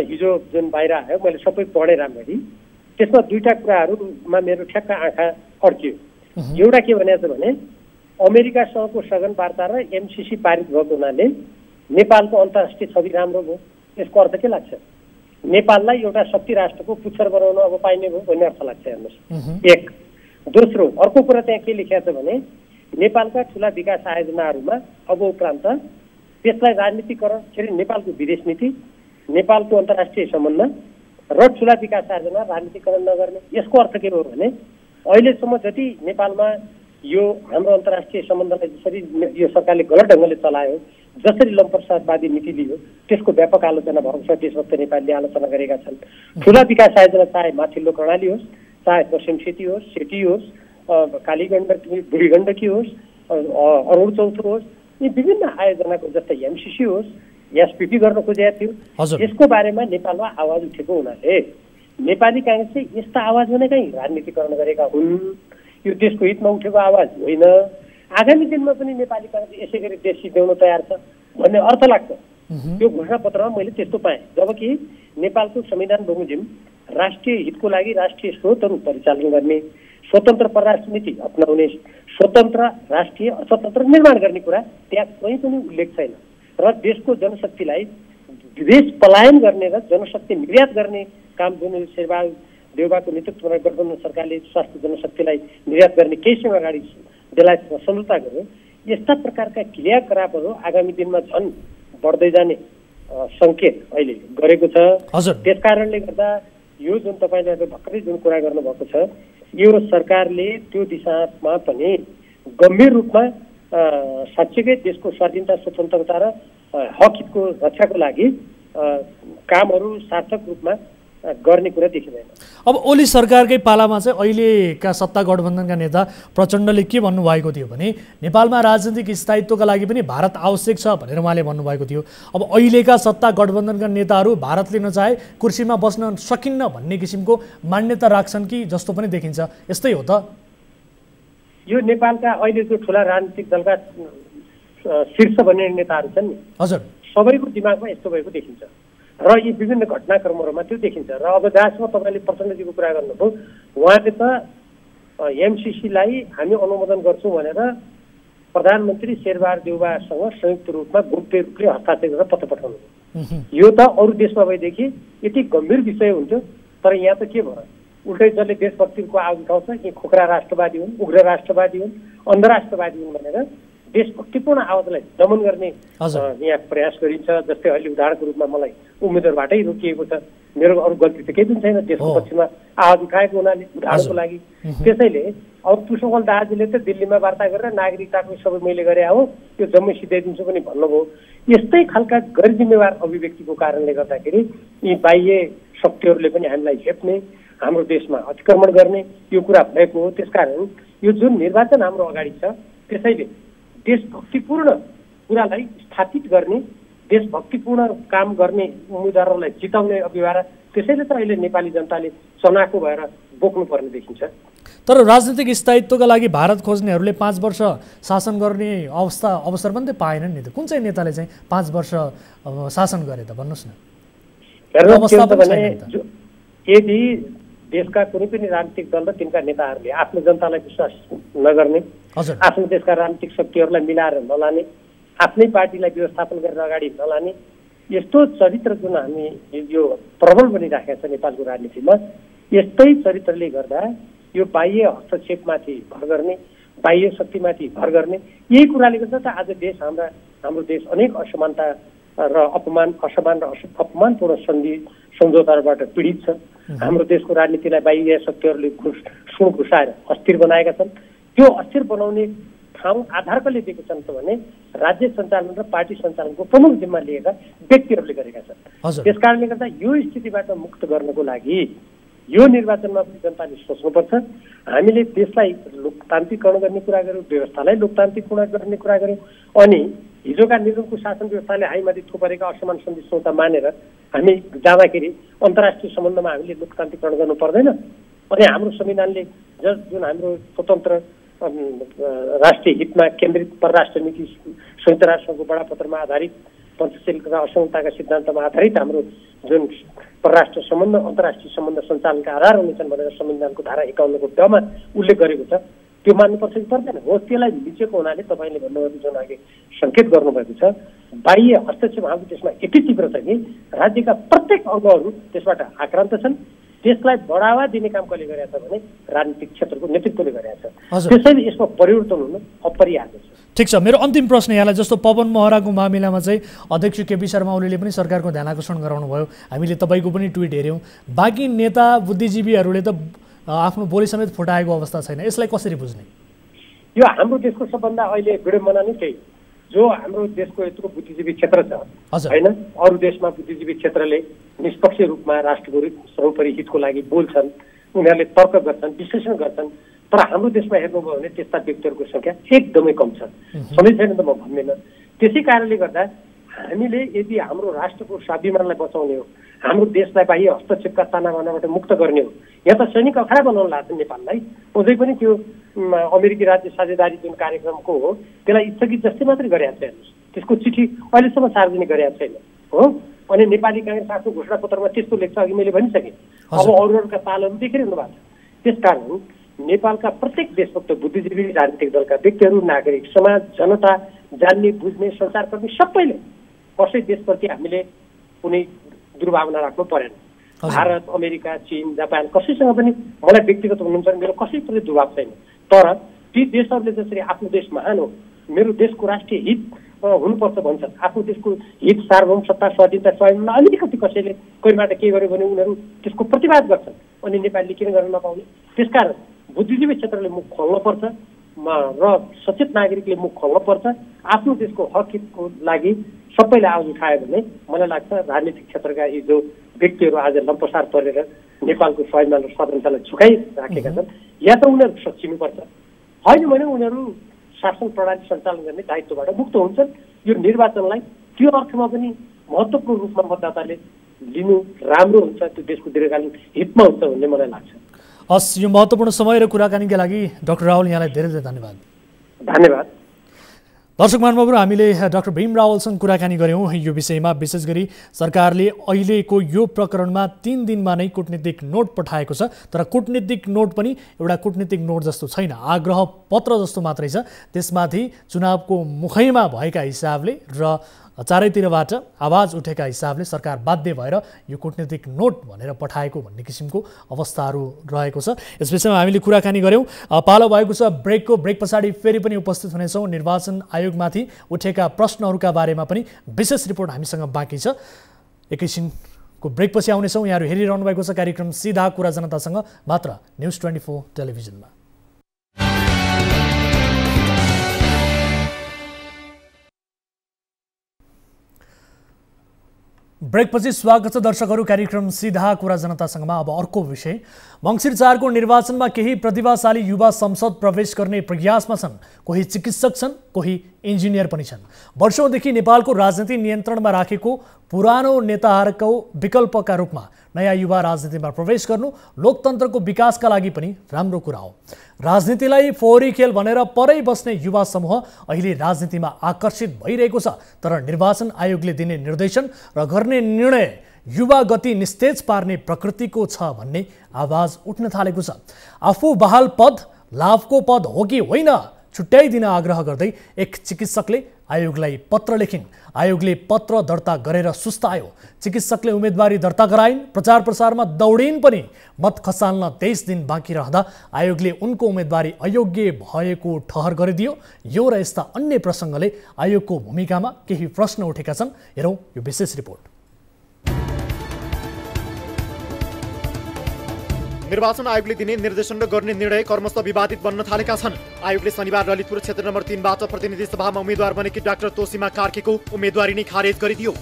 हिजो जुन बाहिर आयो मैले सबै पढेँ राम्ररी। त्यसमा दुईटा कुराहरूमा मेरो ठ्याक्क आँखा अड्कियो। एउटा के भनेको छ भने अमेरिकासँगको सघन वार्ता र एमसिसी पारित भएको हुनाले नेपालको अन्तर्राष्ट्रिय छवि राम्रो भयो। यसको अर्थ के लाग्छ? नेपाललाई एउटा शक्ति राष्ट्रको पुच्छर बनाउन अब पाइने भयो भन्ने अर्थ लाग्छ। हेर्नुहोस्, एक। दोस्रो, अर्को कुरा त्यहाँ के लेखिएको छ भने नेपालका ठुला विकास आयोजनाहरूमा अब उपरान्त त्यसलाई राजनीतिकरण के अरे नेपालको विदेश नीति, नेपालको अन्तर्राष्ट्रिय सम्बन्ध र ठुला विकास आयोजना राजनीतिकरण नगर्ने। यसको अर्थ के हो भने अहिलेसम्म जति नेपालमा यो हाम्रो अन्तर्राष्ट्रिय सम्बन्धलाई जसरी यो सरकारले गलत ढङ्गले चलायो, जसरी लम्परसादवादी नीति लियो, त्यसको व्यापक आलोचना भएको छ। देशभक्त नेपालीले आलोचना गरेका छन्। ठुला विकास आयोजना चाहे माथिल्लो कर्णाली होस्, चाहे पश्चिम सेती होस्, सेती होस्, कालीगण्डकी बुढी गण्डकी होस्, अरुण चौथो होस्, यी विभिन्न आयोजनाको जस्तै एमसिसी होस्, एसपिपी गर्न खोजेका थियो। यसको बारेमा नेपालमा आवाज उठेको हुनाले नेपाली काङ्ग्रेसले यस्ता आवाज भनेकै राजनीतिकरण गरेका हुन्। यो देशको हितमा उठेको आवाज होइन। आगामी दिनमा पनि नेपाली काङ्ग्रेस यसै गरी देश सिद्ध्याउन तयार छ भन्ने अर्थ लाग्छ। त्यो घोषणापत्रमा मैले त्यस्तो पाएँ। जबकि नेपालको संविधान बमोजिम राष्ट्रिय हितको लागि राष्ट्रिय स्रोतहरू परिचालन गर्ने, स्वतन्त्र परराष्ट्र नीति अपनाउने, स्वतन्त्र राष्ट्रिय स्वतन्त्र निर्माण गर्ने कुरा त्यहाँ कहीँ पनि उल्लेख छैन। र देशको जनशक्तिलाई विदेश पलायन गर्ने र जनशक्ति निर्यात गर्ने काम जुन शेरबहादुर देउवाको नेतृत्वमा गठबन्धन सरकारले स्वास्थ्य जनशक्तिलाई निर्यात गर्ने केही समय अगाडि बेलायतमा सम्झौता गर्यो। यस्ता प्रकारका क्रियाकलापहरू आगामी दिनमा झन् बढ्दै जाने सङ्केत अहिले गरेको छ। त्यसकारणले गर्दा यो जुन तपाईँले भर्खरै जुन कुरा गर्नुभएको छ, यो सरकारले त्यो दिशामा पनि गम्भीर रूपमा साँच्चीकै देशको स्वाधीनता, स्वतन्त्रता र हक हितको रक्षाको लागि कामहरू सार्थक रूपमा गर्ने कुरा देखिँदैन। अब ओली सरकारकै पालामा चाहिँ अहिलेका सत्ता गठबन्धनका नेता प्रचण्डले के भन्नुभएको थियो भने नेपालमा राजनीतिक स्थायित्वका लागि पनि भारत आवश्यक छ भनेर उहाँले भन्नुभएको थियो। अब अहिलेका सत्ता गठबन्धनका नेताहरू भारतले नचाहे कुर्सीमा बस्न सकिन्न भन्ने किसिमको मान्यता राख्छन् कि जस्तो पनि देखिन्छ। यस्तै हो त? यो नेपालका अहिले जो ठुला राजनीतिक दलका शीर्ष बन्ने नेताहरू छन् नि, हजुर, सबैको दिमागमा यस्तो भएको देखिन्छ र यी विभिन्न घटनाक्रमहरूमा त्यो देखिन्छ। र अब जहाँसम्म तपाईँले प्रचण्डजीको कुरा गर्नुभयो, उहाँले त एमसिसीलाई हामी अनुमोदन गर्छौँ भनेर प्रधानमन्त्री शेरबहादुर देउवासँग संयुक्त रूपमा गोप्य रूपले हस्ताक्षर गरेर पत्र पठाउनु। यो त अरू देशमा भएदेखि यति गम्भीर विषय हुन्थ्यो। तर यहाँ त के भयो, उल्टै जसले देशभक्तिको आवाज उठाउँछ कि खोक्रा राष्ट्रवादी हुन्, उग्र राष्ट्रवादी हुन्, अन्धराष्ट्रवादी हुन् भनेर देशभक्तिपूर्ण आवाजलाई दमन गर्ने यहाँ प्रयास गरिन्छ। जस्तै अहिले उदाहरणको रूपमा मलाई उम्मेदवारबाटै रोकिएको छ। मेरो अरू गल्ती त केही पनि छैन, देशको पक्षमा आवाज उठाएको हुनाले उदाहरणको लागि। त्यसैले अब पुष्पकमल दाहालजीले त दिल्लीमा वार्ता गरेर नागरिकताको सबै मैले गरे हो, यो जम्मै सिधाइदिन्छु पनि भन्नुभयो। यस्तै खालका गैर जिम्मेवार अभिव्यक्तिको कारणले गर्दाखेरि यी बाह्य शक्तिहरूले पनि हामीलाई हेप्ने, हाम्रो देशमा अतिक्रमण गर्ने यो कुरा भएको हो। त्यसकारण यो जुन निर्वाचन हाम्रो अगाडि छ, त्यसैले देशभक्तिपूर्ण कुरालाई स्थापित गर्ने, देशभक्तिपूर्ण काम गर्ने उम्मेदवारहरूलाई जिताउने अभियान, त्यसैले त अहिले नेपाली जनताले चनाको भएर बोक्नुपर्ने देखिन्छ। तर राजनीतिक स्थायित्वका लागि भारत खोज्नेहरूले 5 वर्ष शासन गर्ने अवसर पनि त पाएनन् नि त। कुन चाहिँ नेताले चाहिँ 5 वर्ष शासन गरे त भन्नुहोस् न? यदि देशका कुनै पनि राजनीतिक दल र तिनका नेताहरूले आफ्नो जनतालाई विश्वास नगर्ने, आफ्नो देशका राजनीतिक शक्तिहरूलाई मिलाएर नलाने, आफ्नै पार्टीलाई व्यवस्थापन गरेर अगाडि नलाने, यस्तो चरित्र जुन हामी यो प्रबल बनिराखेका छ नेपालको राजनीतिमा, यस्तै चरित्रले गर्दा यो बाह्य हस्तक्षेपमाथि भर गर्ने, बाह्य शक्तिमाथि भर गर्ने, यही कुराले गर्दा त आज देश हाम्रो देश अनेक असमानता र अपमानपूर्ण सम्झौताहरूबाट पीडित छ। हाम्रो देशको राजनीतिलाई बाह्य शक्तिहरूले सुन घुसाएर अस्थिर बनाएका छन्। त्यो अस्थिर बनाउने ठाउँ आधार कसले दिएको छन् त भने राज्य सञ्चालन र पार्टी सञ्चालनको प्रमुख जिम्मा लिएका व्यक्तिहरूले गरेका छन्। त्यसकारणले गर्दा यो स्थितिबाट मुक्त गर्नको लागि यो निर्वाचनमा जनताले सोच्नुपर्छ। हामीले देशलाई लोकतान्त्रिकरण गर्ने कुरा गर्यौँ, व्यवस्थालाई लोकतान्त्रिकरण गर्ने कुरा गर्यौँ, अनि हिजोका निरङ्कुश शासन व्यवस्थाले हामीमाथि थोपरेका असमान सन्धिसौता मानेर हामी जाँदाखेरि अन्तर्राष्ट्रिय सम्बन्धमा हामीले लोकतान्त्रिकरण गर्नु पर्दैन। अनि हाम्रो संविधानले जुन हाम्रो स्वतन्त्र राष्ट्रिय हितमा केन्द्रित परराष्ट्र नीति संयुक्त राष्ट्रको बडापत्रमा आधारित पञ्चशील र असंहिताका सिद्धान्तमा आधारित हाम्रो जुन परराष्ट्र सम्बन्ध अन्तर्राष्ट्रिय सम्बन्ध सञ्चालनका आधार हुनेछन् भनेर संविधानको धारा 51 को ड मा उल्लेख गरेको छ, त्यो मान्नुपर्छ कि पर्दैन? हो, त्यसलाई मिचेको हुनाले तपाईँले भन्नुभएको जुन अघि सङ्केत गर्नुभएको छ, बाह्य हस्तक्षेप हाम्रो देशमा यति तीव्र छ कि राज्यका प्रत्येक अङ्गहरू त्यसबाट आक्रान्त छन्। त्यसलाई बढावा दिने काम कसले गरेको छ भने राजनीतिक क्षेत्रको नेतृत्वले गरेको छ। त्यसैले यसमा परिवर्तन हुनु अपरिहार्य छ। ठिक छ, मेरो अन्तिम प्रश्न यहाँलाई, जस्तो पवन महराको मामिलामा चाहिँ अध्यक्ष केपी शर्मा ओलीले पनि सरकारको ध्यानाकर्षण गराउनु भयो, हामीले तपाईँको पनि ट्विट हेऱ्यौँ। बाँकी नेता बुद्धिजीवीहरूले त आफ्नो बोली समेत फुटाएको अवस्था छैन, यसलाई कसरी बुझ्ने? यो हाम्रो देशको सबभन्दा अहिले विडम्बना नै त्यही, जो हाम्रो देशको यत्रो बुद्धिजीवी क्षेत्र छ होइन, अरू देशमा बुद्धिजीवी क्षेत्रले निष्पक्ष रूपमा राष्ट्रको सर्वोपरि हितको लागि बोल्छन्, उनीहरूले तर्क गर्छन्, विश्लेषण गर्छन्, तर हाम्रो देशमा हेर्नुभयो भने त्यस्ता व्यक्तिहरूको सङ्ख्या एकदमै कम छ। सधैँ छैन त म भन्दिनँ। त्यसै कारणले गर्दा हामीले यदि हाम्रो राष्ट्रको स्वाभिमानलाई बचाउने हो, हाम्रो देशलाई बाह्य हस्तक्षेपका तानाबानाबाट मुक्त गर्ने हो, यहाँ त सैनिक अखाडा बनाउनु लाग्छ नेपाललाई। अझै पनि त्यो अमेरिकी राज्य साझेदारी जुन कार्यक्रमको हो त्यसलाई स्थगित जस्तै मात्रै गरेको छ, हेर्नुहोस्, त्यसको चिठी अहिलेसम्म सार्वजनिक गरेको छैन हो। अनि नेपाली काङ्ग्रेस आफ्नो घोषणापत्रमा त्यस्तो लेख्छ, अघि मैले भनिसकेँ। अब अरूहरूका तालहरू देखिरहनु भएको छ। त्यसकारण नेपालका प्रत्येक देशभक्त बुद्धिजीवी, राजनीतिक दलका व्यक्तिहरू, नागरिक समाज, जनता, जान्ने बुझ्ने सञ्चारकर्मी सबैले कसै देशप्रति हामीले कुनै दुर्भावना राख्नु परेन। भारत, अमेरिका, चीन, जापान कसैसँग पनि मलाई व्यक्तिगत हुनुहुन्छ भने मेरो कसैप्रति दुर्भाव छैन। तर ती देशहरूले जसरी आफ्नो देश महान हो, मेरो देशको राष्ट्रिय हित हुनुपर्छ भन्छन्, आफ्नो देशको हित, सार्वभौम सत्ता, स्वाधीनता, स्वाभिमानलाई अलिकति कसैले कोहीबाट के गर्यो भने उनीहरू त्यसको प्रतिवाद गर्छन्, अनि नेपालले किन गर्न नपाउने? त्यसकारण बुद्धिजीवी क्षेत्रले मुख खोल्नुपर्छ र सचेत नागरिकले मुख खोल्नुपर्छ। आफ्नो देशको हक हितको लागि सबैले आवाज उठायो भने मलाई लाग्छ राजनीतिक क्षेत्रका यी जो व्यक्तिहरू आज लम्पसार परेर नेपालको स्वाभिमान र स्वतन्त्रतालाई झुकाइराखेका छन्, या त उनीहरू सच्चिनुपर्छ, होइन भने उनीहरू शासन प्रणाली सञ्चालन गर्ने दायित्वबाट मुक्त हुन्छन्। यो निर्वाचनलाई त्यो अर्थमा पनि महत्त्वपूर्ण रूपमा मतदाताले लिनु राम्रो हुन्छ, त्यो देशको दीर्घकालीन हितमा हुन्छ भन्ने मलाई लाग्छ। हस्, यो महत्त्वपूर्ण समय र कुराकानीका लागि डाक्टर रावल यहाँलाई धेरै धेरै धन्यवाद। धन्यवाद। दर्शक महानुभावहरू, हामीले डाक्टर भीम रावलसँग कुराकानी गऱ्यौँ यो विषयमा। विशेष गरी सरकारले अहिलेको यो प्रकरणमा 3 दिनमा नै कूटनीतिक नोट पठाएको छ, तर कूटनीतिक नोट पनि एउटा कूटनीतिक नोट जस्तो छैन, आग्रह पत्र जस्तो मात्रै छ। त्यसमाथि चुनावको मुखैमा भएका हिसाबले र चारैतिरबाट आवाज उठेका हिसाबले सरकार बाध्य भएर यो कूटनीतिक नोट भनेर पठाएको भन्ने किसिमको अवस्थाहरू रहेको छ। यस विषयमा हामीले कुराकानी गऱ्यौँ। पालो भएको छ ब्रेक पछाडि फेरि पनि उपस्थित हुनेछौँ। निर्वाचन आयोगमाथि उठेका प्रश्नहरूका बारेमा पनि विशेष रिपोर्ट हामीसँग बाँकी छ। एकैछिनको ब्रेकपछि आउनेछौँ। यहाँहरू हेरिरहनु भएको छ कार्यक्रम सीधा कुरा जनतासँग, मात्र न्युज 24 टेलिभिजनमा। ब्रेकपछि स्वागत छ दर्शकहरू कार्यक्रम सीधा कुरा जनतासँगमा। अब अर्को विषय, मङ्सिर 4 को निर्वाचनमा केही प्रतिभाशाली युवा संसद प्रवेश गर्ने प्रयासमा छन्। कोही चिकित्सक छन्, कोही इन्जिनियर पनि छन्। वर्षौंदेखि नेपालको राजनीति नियन्त्रणमा राखेको पुरानो नेताहरूको विकल्पका रूपमा नयाँ युवा राजनीतिमा प्रवेश गर्नु लोकतन्त्रको विकासका लागि पनि राम्रो कुरा हो। राजनीतिलाई फोहोरी खेल भनेर परै बस्ने युवा समूह अहिले राजनीतिमा आकर्षित भइरहेको छ। तर निर्वाचन आयोगले दिने निर्देशन र गर्ने निर्णय युवा गति निस्तेज पार्ने प्रकृतिको छ भन्ने आवाज उठ्न थालेको छ। आफू बहाल पद लाभको पद हो कि होइन छुट्याइदिन आग्रह गर्दै एक चिकित्सकले आयोगलाई पत्र लेखिन्। आयोगले पत्र दर्ता गरेर सुस्तायो। चिकित्सकले उम्मेदवारी दर्ता गराइन्, प्रचार प्रसारमा दौडिन् पनि। मत खसाल्न 23 दिन बाँकी रहँदा आयोगले उनको उम्मेदवारी अयोग्य भएको ठहर गरिदियो। यो र यस्ता अन्य प्रसङ्गले आयोगको भूमिकामा केही प्रश्न उठेका छन्। हेरौँ यो विशेष रिपोर्ट। निर्वाचन आयोगले दिने निर्देशन र गर्ने निर्णय क्रमशः विवादित बन्न थालेका छन्। आयोगले शनिबार ललितपुर क्षेत्र नम्बर 3 बाट प्रतिनिधि सभामा उम्मेद्वार बनेकी डाक्टर तोसीमा कार्कीको उम्मेदवारी नै खारेज गरिदियो।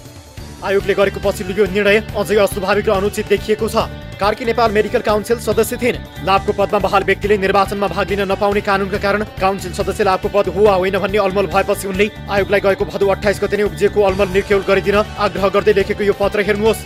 आयोगले गरेको पछिल्लो यो निर्णय अझै अस्वाभाविक र अनुचित देखिएको छ। कार्की नेपाल मेडिकल काउन्सिल सदस्य थिइन्। लाभको पदमा बहाल व्यक्तिले निर्वाचनमा भाग लिन नपाउने कानुनका कारण काउन्सिल सदस्य लाभको पद हो वा होइन भन्ने अलमल भएपछि उनले आयोगलाई गएको भदौ 28 गते नै उब्जिएको अलमल निर्केल गरिदिन आग्रह गर्दै लेखेको यो पत्र हेर्नुहोस्।